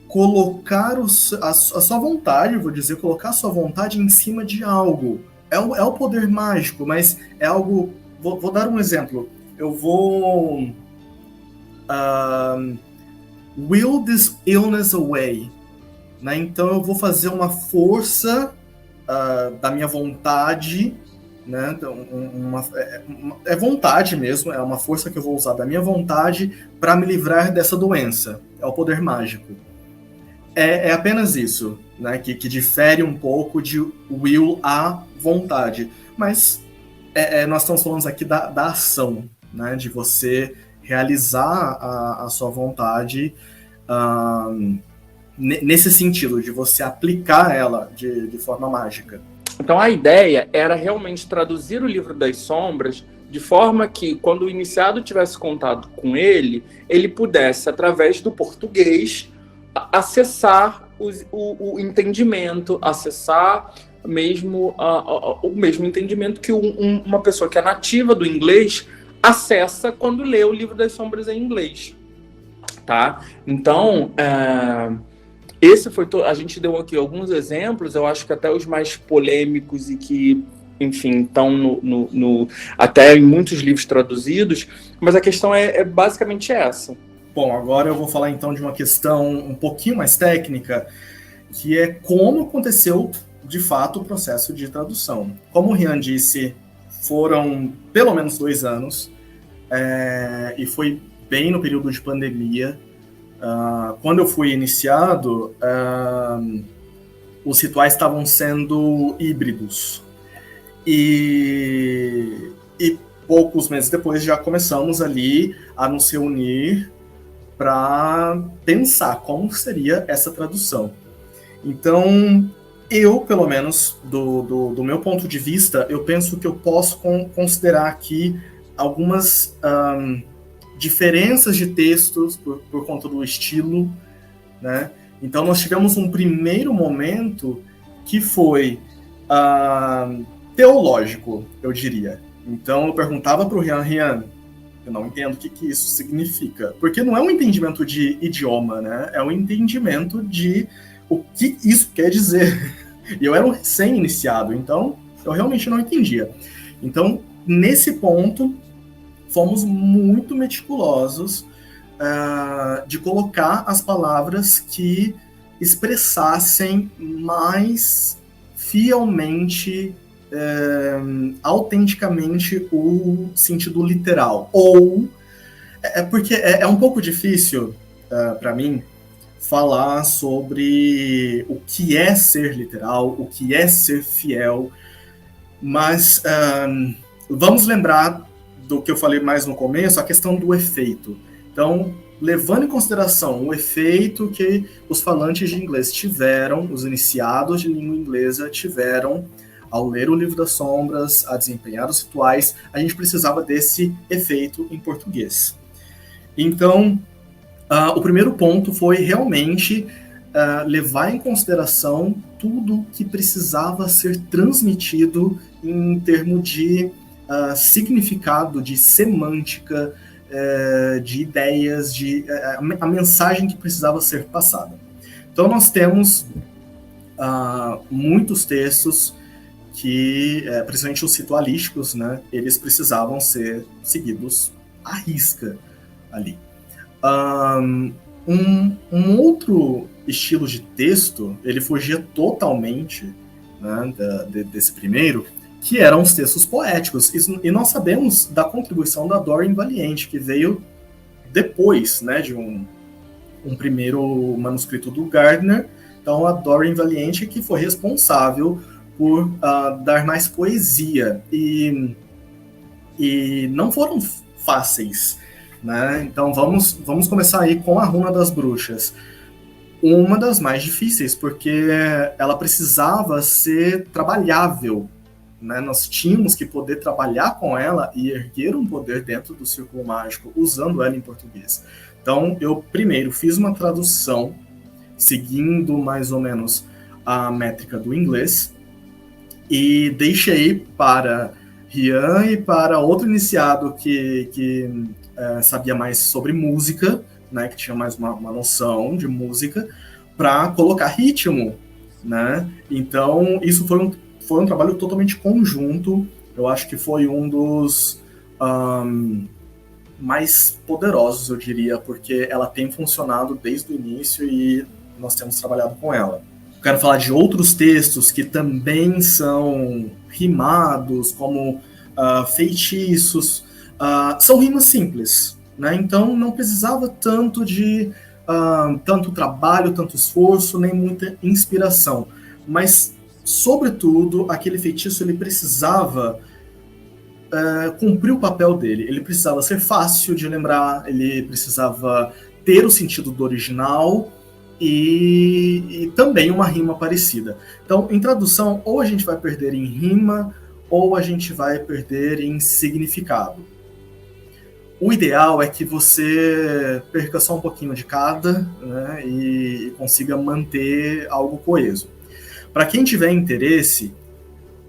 colocar a sua vontade, vou dizer, colocar a sua vontade em cima de algo. É o poder mágico, mas é algo... Vou dar um exemplo. Eu vou... will this illness away. Né? Então eu vou fazer uma força da minha vontade, né? Então, é vontade mesmo, é uma força que eu vou usar da minha vontade para me livrar dessa doença. É o poder mágico. É apenas isso, né? Que difere um pouco de will à vontade. Mas nós estamos falando aqui da ação, né? De você realizar a sua vontade nesse sentido, de você aplicar ela de forma mágica. Então a ideia era realmente traduzir o Livro das Sombras de forma que, quando o iniciado tivesse contato com ele pudesse, através do português, acessar o entendimento, acessar mesmo o mesmo entendimento que uma pessoa que é nativa do inglês acessa quando lê o Livro das Sombras em inglês. Tá? Então, esse foi a gente deu aqui alguns exemplos, eu acho que até os mais polêmicos e que, enfim, estão até em muitos livros traduzidos, mas a questão é basicamente essa. Bom, agora eu vou falar então de uma questão um pouquinho mais técnica, que é como aconteceu de fato o processo de tradução. Como o Rian disse, foram pelo menos 2 anos, e foi bem no período de pandemia. Quando eu fui iniciado, os rituais estavam sendo híbridos. E poucos meses depois já começamos ali a nos reunir para pensar como seria essa tradução. Então, eu, pelo menos, do meu ponto de vista, eu penso que eu posso considerar aqui algumas diferenças de textos por conta do estilo, né? Então nós tivemos um primeiro momento que foi teológico, eu diria. Então eu perguntava para o Rian, eu não entendo o que isso significa, porque não é um entendimento de idioma, né? É um entendimento de o que isso quer dizer. E eu era um recém-iniciado, então eu realmente não entendia. Então, nesse ponto, fomos muito meticulosos de colocar as palavras que expressassem mais fielmente, autenticamente o sentido literal. Ou, porque é um pouco difícil para mim falar sobre o que é ser literal, o que é ser fiel, mas vamos lembrar do que eu falei mais no começo, a questão do efeito. Então, levando em consideração o efeito que os falantes de inglês tiveram, os iniciados de língua inglesa tiveram ao ler o Livro das Sombras, a desempenhar os rituais, a gente precisava desse efeito em português. Então, o primeiro ponto foi realmente levar em consideração tudo que precisava ser transmitido em termos de significado, de semântica, de ideias, a mensagem que precisava ser passada. Então nós temos muitos textos que, principalmente os ritualísticos, né, eles precisavam ser seguidos à risca ali. Um outro estilo de texto, ele fugia totalmente, né, desse primeiro, que eram os textos poéticos. E nós sabemos da contribuição da Doreen Valiente, que veio depois, né, de um primeiro manuscrito do Gardner. Então, a Doreen Valiente que foi responsável por dar mais poesia. E não foram fáceis, né? Então, vamos começar aí com a Runa das Bruxas. Uma das mais difíceis, porque ela precisava ser trabalhável, né? Nós tínhamos que poder trabalhar com ela e erguer um poder dentro do Círculo Mágico, usando ela em português. Então, eu primeiro fiz uma tradução, seguindo mais ou menos a métrica do inglês, e deixei para Rian e para outro iniciado que sabia mais sobre música, né, que tinha mais uma noção de música, para colocar ritmo, né? Então, isso foi um trabalho totalmente conjunto. Eu acho que foi um dos mais poderosos, eu diria, porque ela tem funcionado desde o início e nós temos trabalhado com ela. Quero falar de outros textos que também são rimados, como feitiços. São rimas simples, né? Então não precisava tanto de tanto trabalho, tanto esforço, nem muita inspiração. Mas, sobretudo, aquele feitiço ele precisava cumprir o papel dele. Ele precisava ser fácil de lembrar, ele precisava ter o sentido do original e também uma rima parecida. Então, em tradução, ou a gente vai perder em rima, ou a gente vai perder em significado. O ideal é que você perca só um pouquinho de cada, né, e consiga manter algo coeso. Para quem tiver interesse,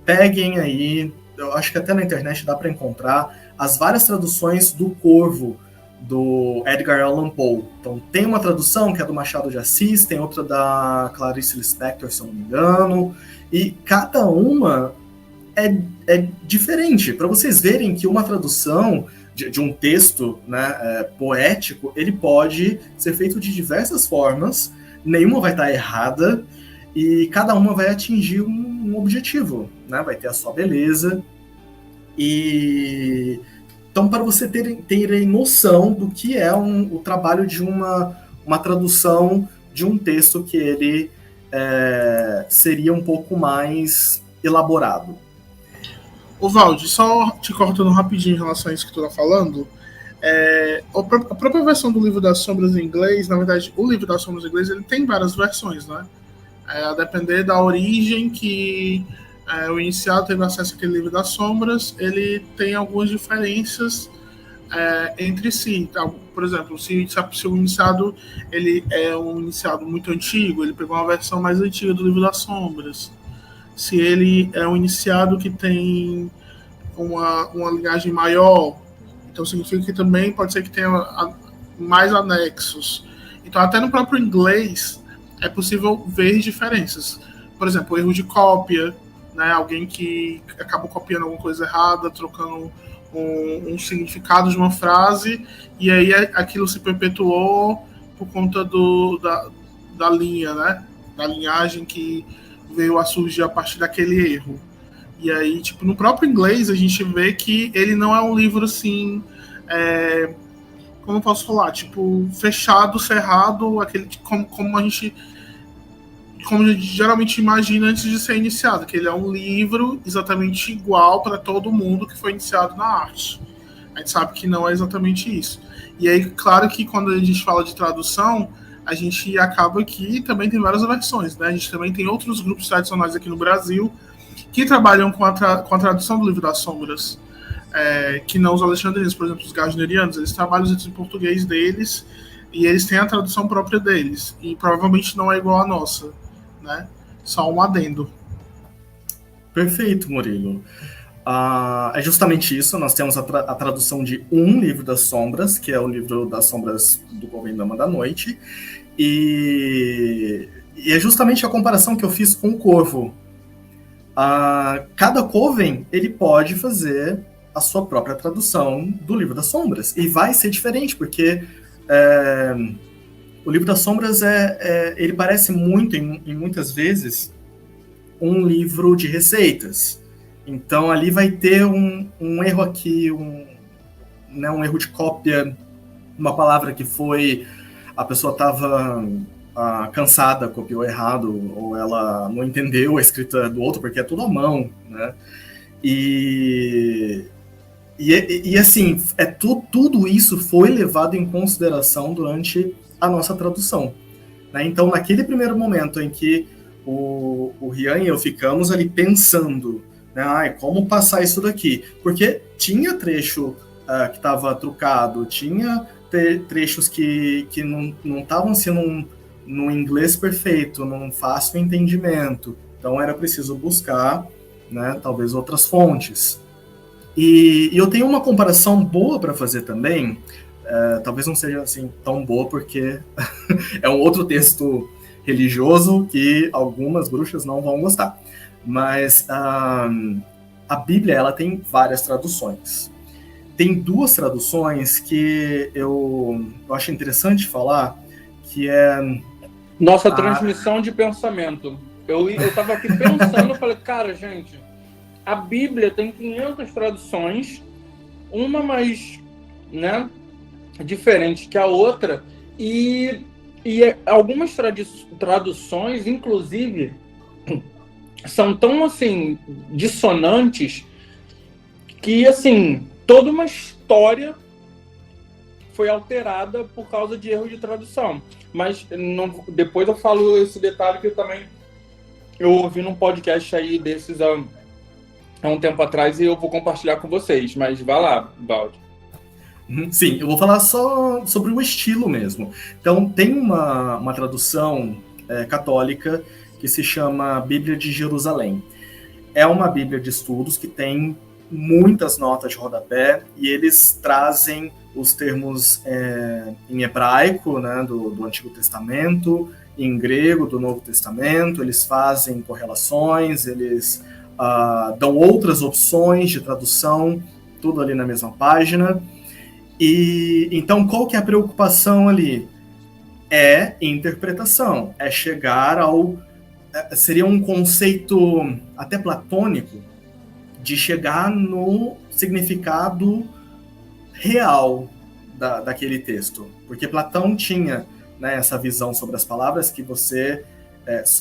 peguem aí, eu acho que até na internet dá para encontrar as várias traduções do Corvo, do Edgar Allan Poe. Então tem uma tradução que é do Machado de Assis, tem outra da Clarice Lispector, se eu não me engano, e cada uma é diferente, para vocês verem que uma tradução de um texto, né, poético, ele pode ser feito de diversas formas, nenhuma vai estar errada, e cada uma vai atingir um objetivo, né? Vai ter a sua beleza. E então, para você terem noção do que é o trabalho de uma tradução de um texto que ele seria um pouco mais elaborado. Ô Valdi, só te cortando rapidinho em relação a isso que tu tá falando, a própria versão do Livro das Sombras em inglês, na verdade, o Livro das Sombras em inglês, ele tem várias versões, né? A depender da origem que o iniciado teve acesso àquele Livro das Sombras, ele tem algumas diferenças entre si. Tá? Por exemplo, se o iniciado ele é um iniciado muito antigo, ele pegou uma versão mais antiga do Livro das Sombras. Se ele é um iniciado que tem uma linhagem maior, então significa que também pode ser que tenha mais anexos. Então, até no próprio inglês, é possível ver diferenças. Por exemplo, o erro de cópia, né? Alguém que acabou copiando alguma coisa errada, trocando um significado de uma frase, e aí aquilo se perpetuou por conta da linha, né? Da linhagem que veio a surgir a partir daquele erro. E aí, tipo, no próprio inglês, a gente vê que ele não é um livro, assim, como eu posso falar? Tipo, fechado, cerrado, aquele como a gente geralmente imagina antes de ser iniciado, que ele é um livro exatamente igual para todo mundo que foi iniciado na arte. A gente sabe que não é exatamente isso. E aí, claro que quando a gente fala de tradução, a gente acaba que também tem várias versões, né? A gente também tem outros grupos tradicionais aqui no Brasil que trabalham com a tradução do Livro das Sombras, que não os alexandrinos, por exemplo, os gardnerianos, eles trabalham os textos em português deles e eles têm a tradução própria deles, e provavelmente não é igual à nossa, né? Só um adendo. Perfeito, Murilo. É justamente isso, nós temos a tradução de um Livro das Sombras, que é o Livro das Sombras do Govindama da Noite, e é justamente a comparação que eu fiz com o Corvo. Cada coven, ele pode fazer a sua própria tradução do Livro das Sombras, e vai ser diferente, porque O Livro das Sombras ele parece muito, em muitas vezes, um livro de receitas. Então, ali vai ter um erro aqui, um erro de cópia, uma palavra que a pessoa estava cansada, copiou errado, ou ela não entendeu a escrita do outro, porque é tudo à mão, né? E assim, tudo isso foi levado em consideração durante a nossa tradução, né? Então, naquele primeiro momento em que o Rian e eu ficamos ali pensando, né, como passar isso daqui, porque tinha trecho que estava trucado, tinha trechos que não estavam sendo no inglês perfeito, num fácil entendimento, então era preciso buscar, né, talvez outras fontes. E eu tenho uma comparação boa para fazer também, talvez não seja assim tão boa, porque é um outro texto religioso que algumas bruxas não vão gostar. Mas a Bíblia, ela tem várias traduções. Tem duas traduções que eu acho interessante falar, que é... Nossa transmissão de pensamento. Eu estava aqui pensando, falei, cara, gente, a Bíblia tem 500 traduções, uma mais, né, diferente que a outra, e algumas traduções, inclusive, são tão, assim, dissonantes que, assim, toda uma história foi alterada por causa de erro de tradução. Mas depois eu falo esse detalhe que eu ouvi num podcast aí desses há um tempo atrás e eu vou compartilhar com vocês. Mas vai lá, Baldi. Sim, eu vou falar só sobre o estilo mesmo. Então, tem uma tradução católica que se chama Bíblia de Jerusalém. É uma Bíblia de estudos que tem muitas notas de rodapé e eles trazem os termos em hebraico, né, do Antigo Testamento, em grego do Novo Testamento, eles fazem correlações, eles dão outras opções de tradução, tudo ali na mesma página. E então, qual que é a preocupação ali? É interpretação, é chegar seria um conceito até platônico, de chegar no significado real daquele texto. Porque Platão tinha, né, essa visão sobre as palavras, que você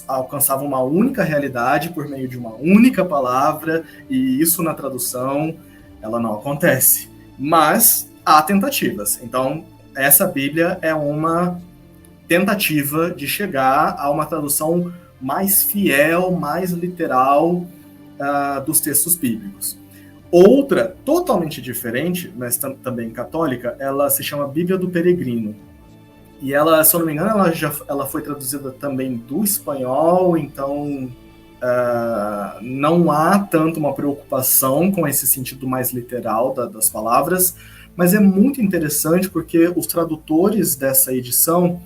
alcançava uma única realidade por meio de uma única palavra, e isso na tradução, ela não acontece. Mas há tentativas. Então, essa Bíblia é uma tentativa de chegar a uma tradução mais fiel, mais literal dos textos bíblicos. Outra, totalmente diferente, mas também católica, ela se chama Bíblia do Peregrino. E ela, se eu não me engano, ela foi traduzida também do espanhol, então não há tanto uma preocupação com esse sentido mais literal das palavras, mas é muito interessante porque os tradutores dessa edição,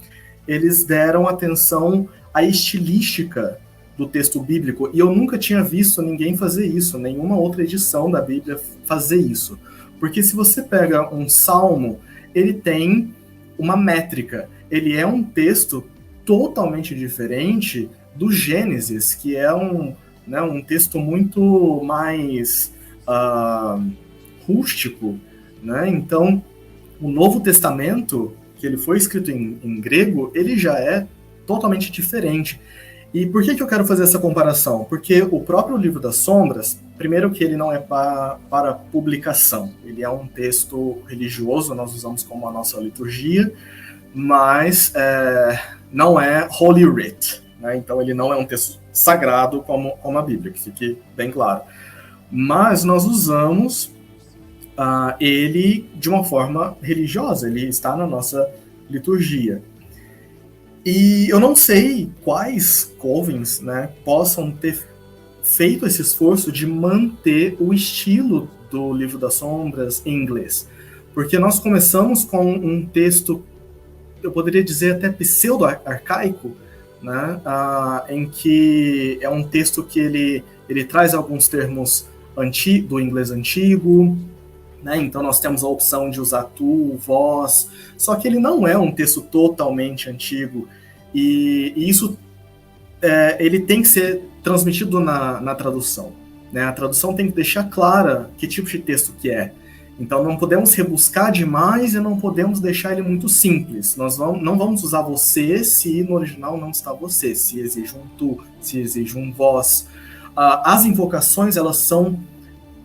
eles deram atenção à estilística do texto bíblico, e eu nunca tinha visto ninguém fazer isso, nenhuma outra edição da Bíblia fazer isso. Porque se você pega um salmo, ele tem uma métrica, ele é um texto totalmente diferente do Gênesis, que é um texto muito mais rústico, né? Então, o Novo Testamento, que ele foi escrito em grego, ele já é totalmente diferente. E por que eu quero fazer essa comparação? Porque o próprio Livro das Sombras, primeiro que ele não é para publicação, ele é um texto religioso, nós usamos como a nossa liturgia, mas não é Holy Writ, né? Então ele não é um texto sagrado como a Bíblia, que fique bem claro. Mas nós usamos ele de uma forma religiosa, ele está na nossa liturgia. E eu não sei quais covens, né, possam ter feito esse esforço de manter o estilo do Livro das Sombras em inglês. Porque nós começamos com um texto, eu poderia dizer até pseudo-arcaico, né, em que é um texto que ele traz alguns termos do inglês antigo, né? Então nós temos a opção de usar tu, vós, só que ele não é um texto totalmente antigo, e isso ele tem que ser transmitido na tradução, né? A tradução tem que deixar clara que tipo de texto que é. Então não podemos rebuscar demais e não podemos deixar ele muito simples. Nós não vamos usar você se no original não está você, se exige um tu, se exige um vós. As invocações, elas são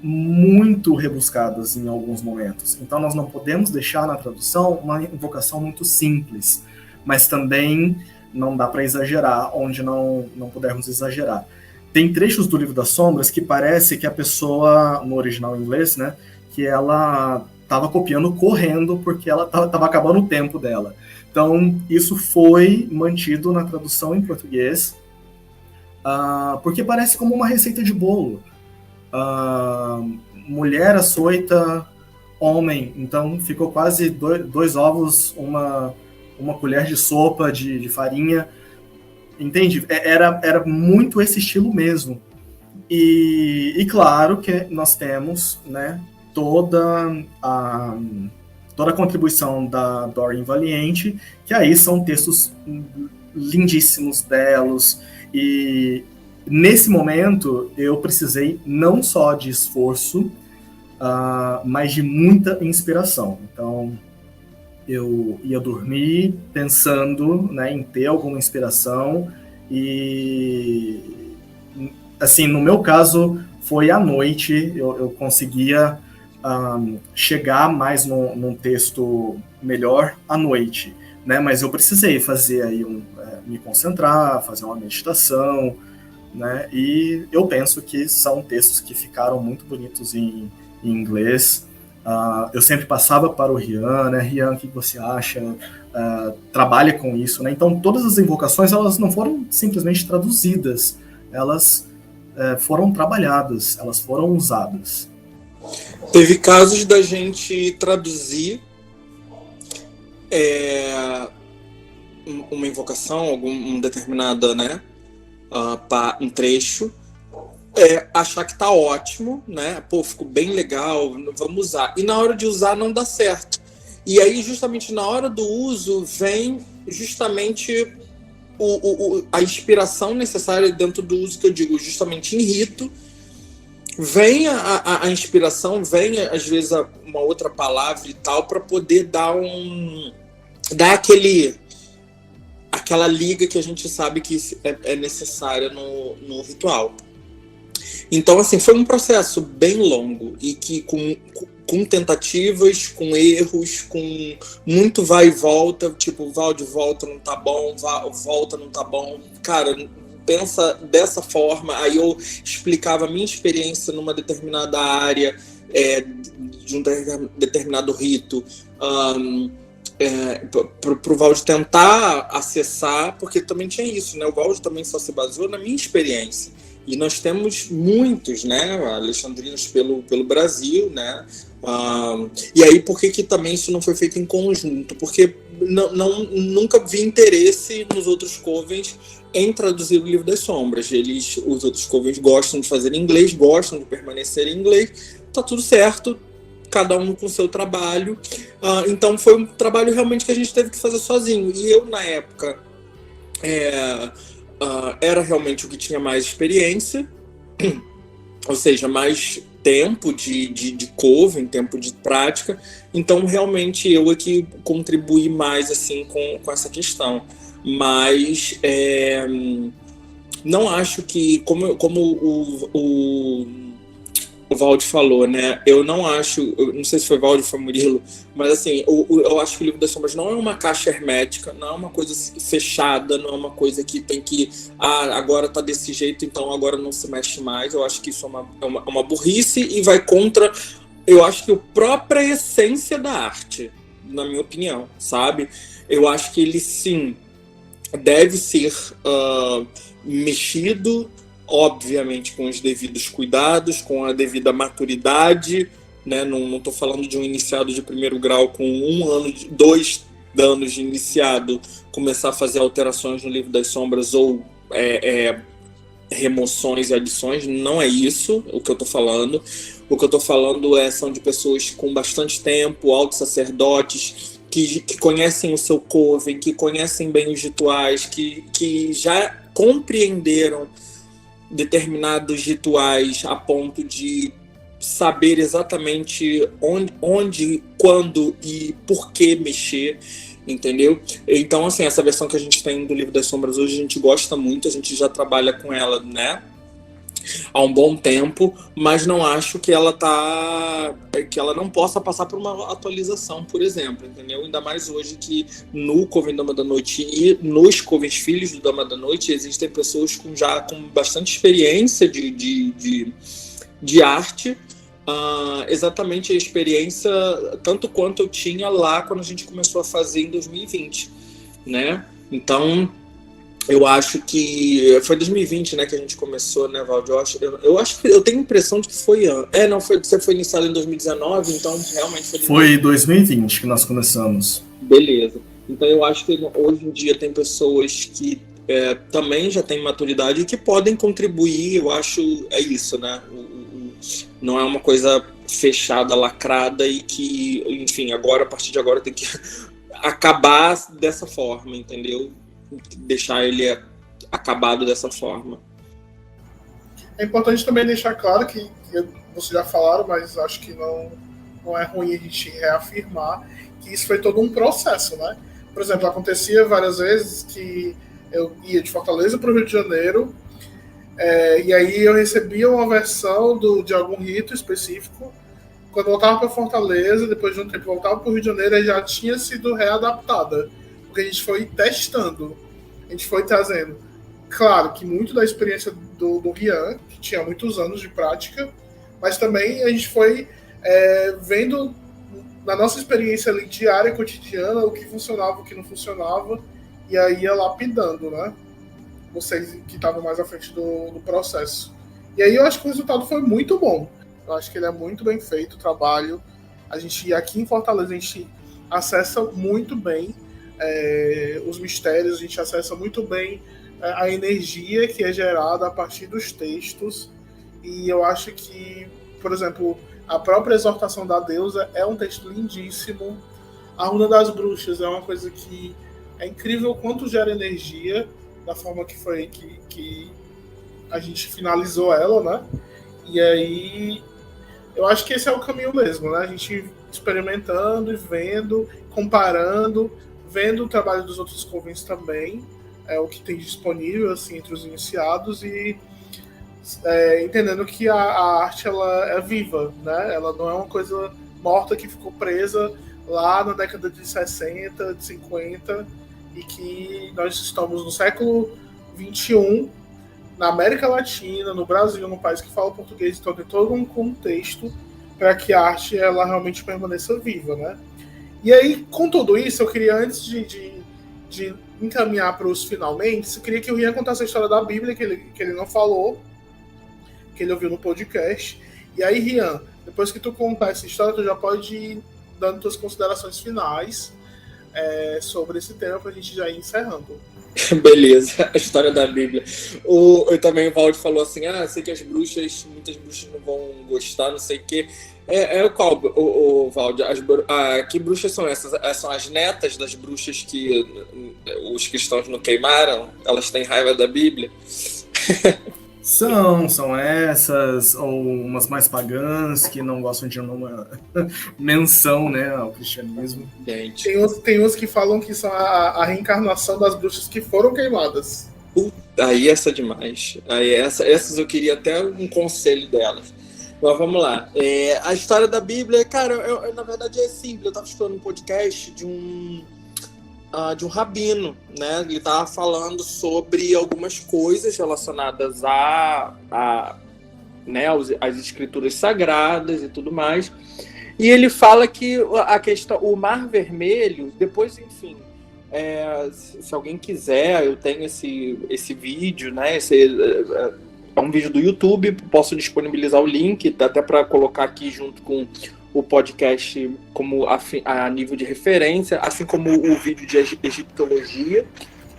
muito rebuscadas em alguns momentos. Então nós não podemos deixar na tradução uma invocação muito simples, mas também não dá para exagerar onde não pudermos exagerar. Tem trechos do Livro das Sombras que parece que a pessoa, no original em inglês, né, que ela estava copiando correndo porque ela estava acabando o tempo dela. Então, isso foi mantido na tradução em português, porque parece como uma receita de bolo. Mulher açoita homem, então ficou quase dois ovos, uma colher de sopa de farinha, entende? Era muito esse estilo mesmo. E claro que nós temos, né, toda a contribuição da Doreen Valiente, que aí são textos lindíssimos, belos, e nesse momento eu precisei não só de esforço, mas de muita inspiração. Então eu ia dormir pensando, né, em ter alguma inspiração, e assim, no meu caso foi à noite, eu conseguia chegar mais num texto melhor à noite, né? Mas eu precisei fazer aí me concentrar, fazer uma meditação, né? E eu penso que são textos que ficaram muito bonitos em inglês. Eu sempre passava para o Rian, né? Rian, o que você acha? Trabalha com isso, né? Então todas as invocações, elas não foram simplesmente traduzidas, elas foram trabalhadas, elas foram usadas. Teve casos da gente traduzir uma invocação, um determinada, né, um trecho, achar que tá ótimo, né, pô, ficou bem legal, vamos usar. E na hora de usar não dá certo. E aí, justamente na hora do uso, vem justamente a inspiração necessária dentro do uso, que eu digo, justamente em rito. Vem a inspiração, vem às vezes uma outra palavra e tal, para poder dar aquela liga que a gente sabe que é necessária no ritual. Então, assim, foi um processo bem longo e que com tentativas, com erros, com muito vai e volta, tipo, volta não tá bom, volta não tá bom. Cara, pensa dessa forma. Aí eu explicava a minha experiência numa determinada área, de um determinado rito, para o Valde tentar acessar, porque também tinha isso, né? O Valde também só se baseou na minha experiência. E nós temos muitos, né, alexandrinos pelo Brasil, né? E aí, por que também isso não foi feito em conjunto? Porque nunca vi interesse nos outros covens em traduzir o Livro das Sombras. Os outros covens gostam de fazer em inglês, gostam de permanecer em inglês, tá tudo certo, cada um com o seu trabalho. Então foi um trabalho realmente que a gente teve que fazer sozinho. E eu, na época, era realmente o que tinha mais experiência, ou seja, mais tempo de coven, tempo de prática. Então, realmente, eu é que contribuí mais assim, com essa questão. Mas não acho que, como o Valde falou, né? Eu não sei se foi Valde ou foi Murilo, mas assim, eu acho que o Livro das Sombras não é uma caixa hermética, não é uma coisa fechada, não é uma coisa que tem que, agora tá desse jeito, então agora não se mexe mais. Eu acho que isso é uma burrice e vai contra, eu acho que a própria essência da arte, na minha opinião, sabe? Eu acho que ele, sim, deve ser mexido, obviamente com os devidos cuidados, com a devida maturidade, né? Não estou falando de um iniciado de primeiro grau com 1 ano, 2 anos de iniciado, começar a fazer alterações no Livro das Sombras ou remoções e adições, não é isso o que eu estou falando. O que eu estou falando são de pessoas com bastante tempo, altos sacerdotes, que conhecem o seu coven, que conhecem bem os rituais, que já compreenderam determinados rituais a ponto de saber exatamente onde, quando e por que mexer, entendeu? Então, assim, essa versão que a gente tem do Livro das Sombras hoje, a gente gosta muito, a gente já trabalha com ela, né, há um bom tempo, mas não acho que ela não possa passar por uma atualização, por exemplo, entendeu? Ainda mais hoje que no Coven Dama da Noite e nos Covens Filhos do Dama da Noite existem pessoas com bastante experiência de arte, exatamente a experiência tanto quanto eu tinha lá quando a gente começou a fazer em 2020, né? Então, eu acho que foi 2020, né, que a gente começou, né, Valdir? Eu acho que eu tenho a impressão de que foi você foi iniciado em 2019, então realmente foi 2020 que nós começamos. Beleza. Então eu acho que hoje em dia tem pessoas que também já têm maturidade e que podem contribuir. Eu acho isso, né? Não é uma coisa fechada, lacrada e que, enfim, agora, a partir de agora tem que acabar dessa forma, entendeu? Deixar ele acabado dessa forma. É importante também deixar claro que vocês já falaram, mas acho que não é ruim a gente reafirmar que isso foi todo um processo, né? Por exemplo, acontecia várias vezes que eu ia de Fortaleza para o Rio de Janeiro, e aí eu recebia uma versão de algum rito específico. Quando voltava para Fortaleza, depois de um tempo voltava para o Rio de Janeiro, já tinha sido readaptada, porque a gente foi testando, a gente foi trazendo. Claro que muito da experiência do Rian, que tinha muitos anos de prática, mas também a gente foi vendo na nossa experiência ali, diária, cotidiana, o que funcionava, o que não funcionava, e aí ia lapidando, né? Vocês que estavam mais à frente do processo. E aí eu acho que o resultado foi muito bom. Eu acho que ele é muito bem feito, o trabalho. A gente, aqui em Fortaleza, a gente acessa muito bem os mistérios, a gente acessa muito bem a energia que é gerada a partir dos textos. E eu acho que, por exemplo, a própria exortação da deusa é um texto lindíssimo. A Runa das Bruxas é uma coisa que é incrível o quanto gera energia, da forma que foi que a gente finalizou ela, né? E aí eu acho que esse é o caminho mesmo, né? A gente experimentando e vendo, comparando, vendo o trabalho dos outros covens também, o que tem disponível assim, entre os iniciados, e entendendo que a arte ela é viva, né? Ela não é uma coisa morta que ficou presa lá na década de 60, de 50, e que nós estamos no século XXI, na América Latina, no Brasil, num país que fala português, então tem todo um contexto para que a arte ela realmente permaneça viva, né? E aí, com tudo isso, eu queria, antes de encaminhar para os finalmente, eu queria que o Rian contasse a história da Bíblia, que ele não falou, que ele ouviu no podcast. E aí, Rian, depois que tu contar essa história, tu já pode ir dando tuas considerações finais sobre esse tema para a gente já ir encerrando. Beleza, a história da Bíblia. Também o Valdir falou assim, sei que muitas bruxas não vão gostar, não sei o quê. Qual, o Valdir? Que bruxas são essas? São as netas das bruxas que os cristãos não queimaram? Elas têm raiva da Bíblia? São essas, ou umas mais pagãs que não gostam de uma menção, né, ao cristianismo. Tem uns que falam que são a reencarnação das bruxas que foram queimadas. Aí essa é demais. Aí essas eu queria até um conselho delas. Mas vamos lá. A história da Bíblia, cara, na verdade é simples. Eu estava escutando um podcast de um rabino, né? Ele estava falando sobre algumas coisas relacionadas às escrituras sagradas e tudo mais. E ele fala que a questão, o Mar Vermelho, depois, enfim, se alguém quiser, eu tenho esse vídeo, né? É um vídeo do YouTube, posso disponibilizar o link, até para colocar aqui junto com o podcast como a nível de referência, assim como o vídeo de egiptologia,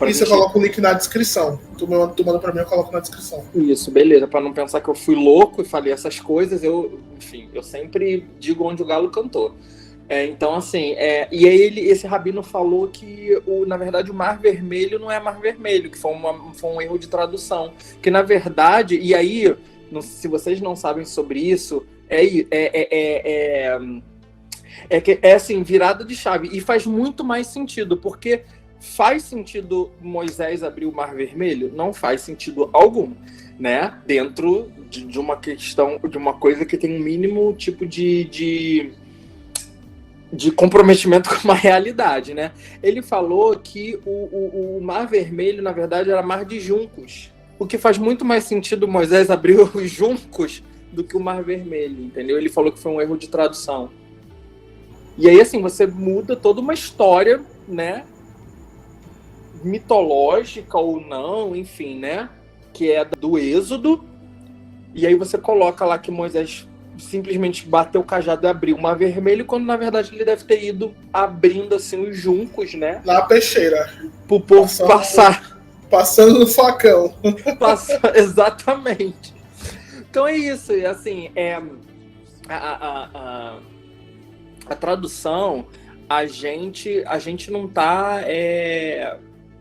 E você coloca o link na descrição. Tu manda pra mim, eu coloco na descrição. Isso, beleza. Pra não pensar que eu fui louco e falei essas coisas, eu sempre digo onde o galo cantou. Então, assim, e aí esse rabino falou que, na verdade, o Mar Vermelho não é Mar Vermelho, que foi um erro de tradução. Que, na verdade, e aí, se vocês não sabem sobre isso, assim, virada de chave. E faz muito mais sentido, porque faz sentido Moisés abrir o Mar Vermelho? Não faz sentido algum, né? Dentro de uma questão, de uma coisa que tem um mínimo tipo de comprometimento com uma realidade, né? Ele falou que o Mar Vermelho, na verdade, era mar de juncos. O que faz muito mais sentido Moisés abrir os juncos do que o Mar Vermelho, entendeu? Ele falou que foi um erro de tradução. E aí, assim, você muda toda uma história, né? Mitológica ou não, enfim, né? Que é do Êxodo. E aí você coloca lá que Moisés simplesmente bateu o cajado e abriu o Mar Vermelho, quando na verdade ele deve ter ido abrindo assim os juncos, né? Na peixeira. Pro povo passar. Passando no facão. Exatamente. Então é isso, assim, a tradução, a gente não tá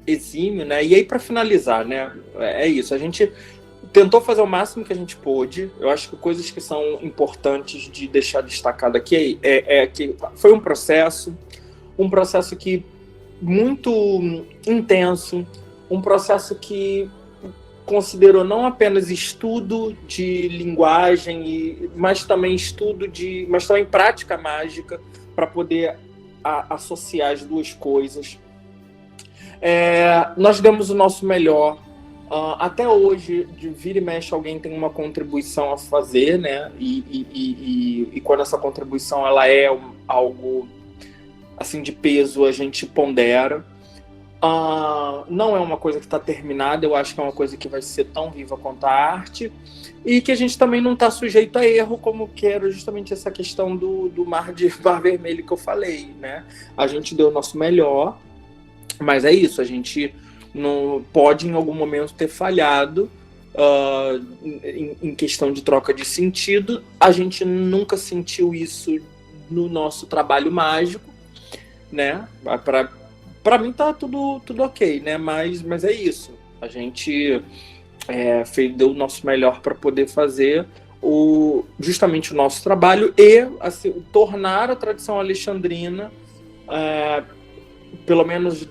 exímio, né? E aí, para finalizar, né? É isso, a gente tentou fazer o máximo que a gente pôde. Eu acho que coisas que são importantes de deixar destacado aqui que foi um processo que muito intenso, um processo que considerou não apenas estudo de linguagem, mas também prática mágica para poder associar as duas coisas. Nós demos o nosso melhor. Até hoje, de vira e mexe, alguém tem uma contribuição a fazer, né? E quando essa contribuição ela é algo assim de peso, a gente pondera. Não é uma coisa que está terminada, eu acho que é uma coisa que vai ser tão viva quanto a arte, e que a gente também não está sujeito a erro, como que era justamente essa questão do Mar Vermelho que eu falei, né? A gente deu o nosso melhor, mas é isso, a gente não pode em algum momento ter falhado em questão de troca de sentido. A gente nunca sentiu isso no nosso trabalho mágico, né? Para mim tá tudo ok, né? Mas é isso. A gente deu o nosso melhor para poder fazer justamente o nosso trabalho e assim, tornar a tradição alexandrina, pelo menos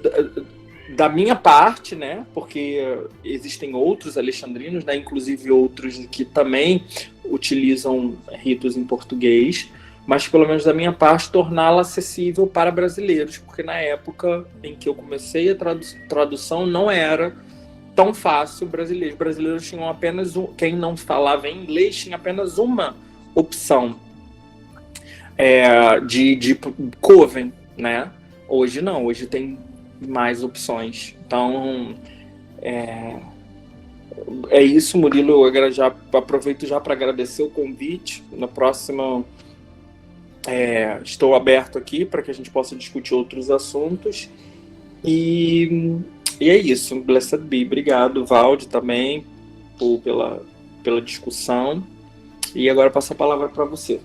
da minha parte, né? Porque existem outros alexandrinos, né? Inclusive outros que também utilizam ritos em português, mas pelo menos da minha parte, torná-la acessível para brasileiros, porque na época em que eu comecei a tradução não era tão fácil brasileiro. Os brasileiros tinham apenas quem não falava em inglês tinha apenas uma opção de coven, né? Hoje não, hoje tem mais opções. Então é isso, Murilo. Eu já aproveito já para agradecer o convite. Na próxima estou aberto aqui para que a gente possa discutir outros assuntos. E é isso. Blessed be. Obrigado, Valde, também pela discussão. E agora passo a palavra para você.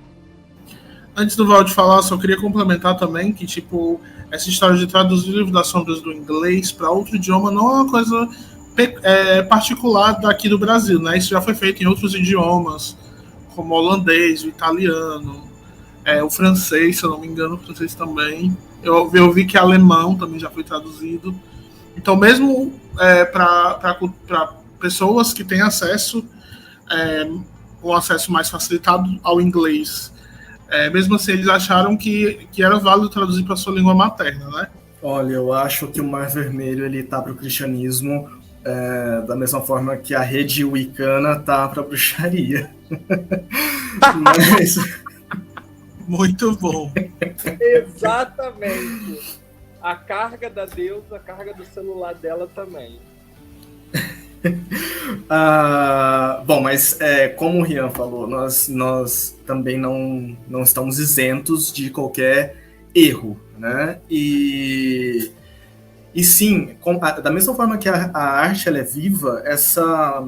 Antes do Valde falar, só queria complementar também que, tipo, essa história de traduzir o Livro das Sombras do inglês para outro idioma não é uma coisa particular daqui do Brasil, né? Isso já foi feito em outros idiomas, como o holandês, o italiano, o francês, se eu não me engano, o francês também. Eu vi que alemão também já foi traduzido. Então, mesmo para pessoas que têm acesso, um acesso mais facilitado ao inglês, mesmo assim, eles acharam que era válido traduzir para a sua língua materna, né? Olha, eu acho que o Mar Vermelho ele tá para o cristianismo da mesma forma que a rede wicana tá para a bruxaria. Mas... Muito bom. Exatamente. A carga da deusa, a carga do celular dela também. Bom, mas como o Rian falou, nós também não estamos isentos de qualquer erro, né? E E sim, da mesma forma que a arte ela é viva, essa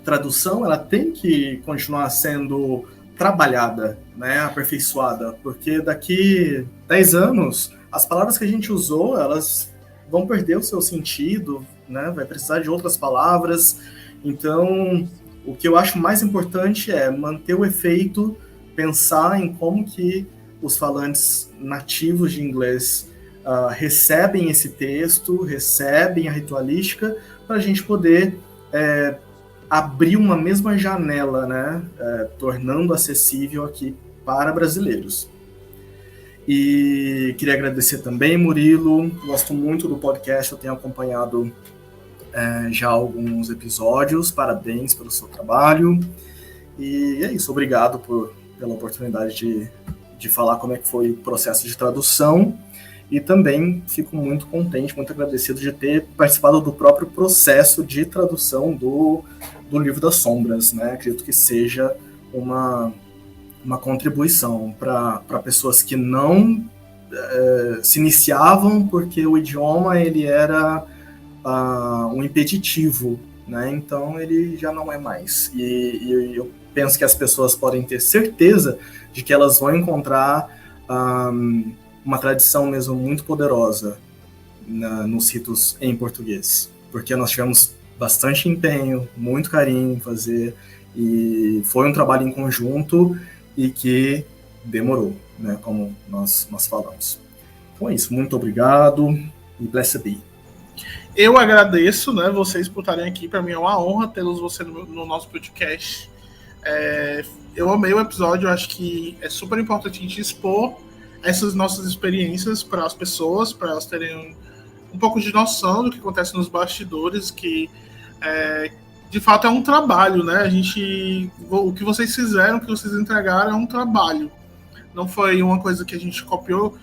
tradução ela tem que continuar sendo trabalhada, né, aperfeiçoada, porque daqui 10 anos, as palavras que a gente usou, elas vão perder o seu sentido, né, vai precisar de outras palavras. Então, o que eu acho mais importante é manter o efeito, pensar em como que os falantes nativos de inglês recebem esse texto, recebem a ritualística, para a gente poder abrir uma mesma janela, né, tornando acessível aqui para brasileiros. E queria agradecer também, Murilo, gosto muito do podcast, eu tenho acompanhado já alguns episódios, parabéns pelo seu trabalho, e é isso, obrigado pela oportunidade de falar como é que foi o processo de tradução, e também fico muito contente, muito agradecido de ter participado do próprio processo de tradução do Livro das Sombras, né? Acredito que seja uma contribuição para pessoas que não se iniciavam porque o idioma ele era um impeditivo, né? Então ele já não é mais. E eu penso que as pessoas podem ter certeza de que elas vão encontrar uma tradição mesmo muito poderosa nos ritos em português, porque nós tivemos bastante empenho, muito carinho em fazer, e foi um trabalho em conjunto e que demorou, né, como nós falamos. Então é isso, muito obrigado e blessed be. Eu agradeço, né, vocês por estarem aqui, para mim é uma honra tê-los no nosso podcast. Eu amei o episódio, eu acho que é super importante a gente expor essas nossas experiências para as pessoas, para elas terem um pouco de noção do que acontece nos bastidores, que de fato é um trabalho, né? O que vocês fizeram, o que vocês entregaram é um trabalho. Não foi uma coisa que a gente copiou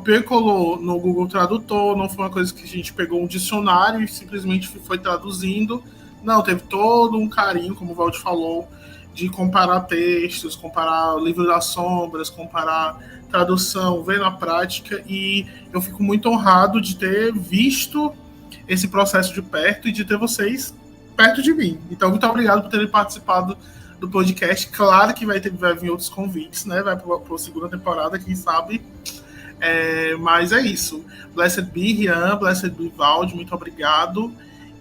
e colou no Google Tradutor, não foi uma coisa que a gente pegou um dicionário e simplesmente foi traduzindo. Não, teve todo um carinho, como o Valdir falou, de comparar textos, comparar o Livro das Sombras, comparar tradução, ver na prática, e eu fico muito honrado de ter visto esse processo de perto e de ter vocês perto de mim. Então, muito obrigado por terem participado do podcast. Claro que vai vir outros convites, né? Vai para a segunda temporada, quem sabe. Mas é isso. Blessed be, Rian, blessed be, Valdir, muito obrigado.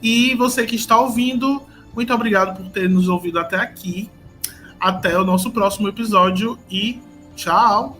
E você que está ouvindo, muito obrigado por ter nos ouvido até aqui. Até o nosso próximo episódio e tchau!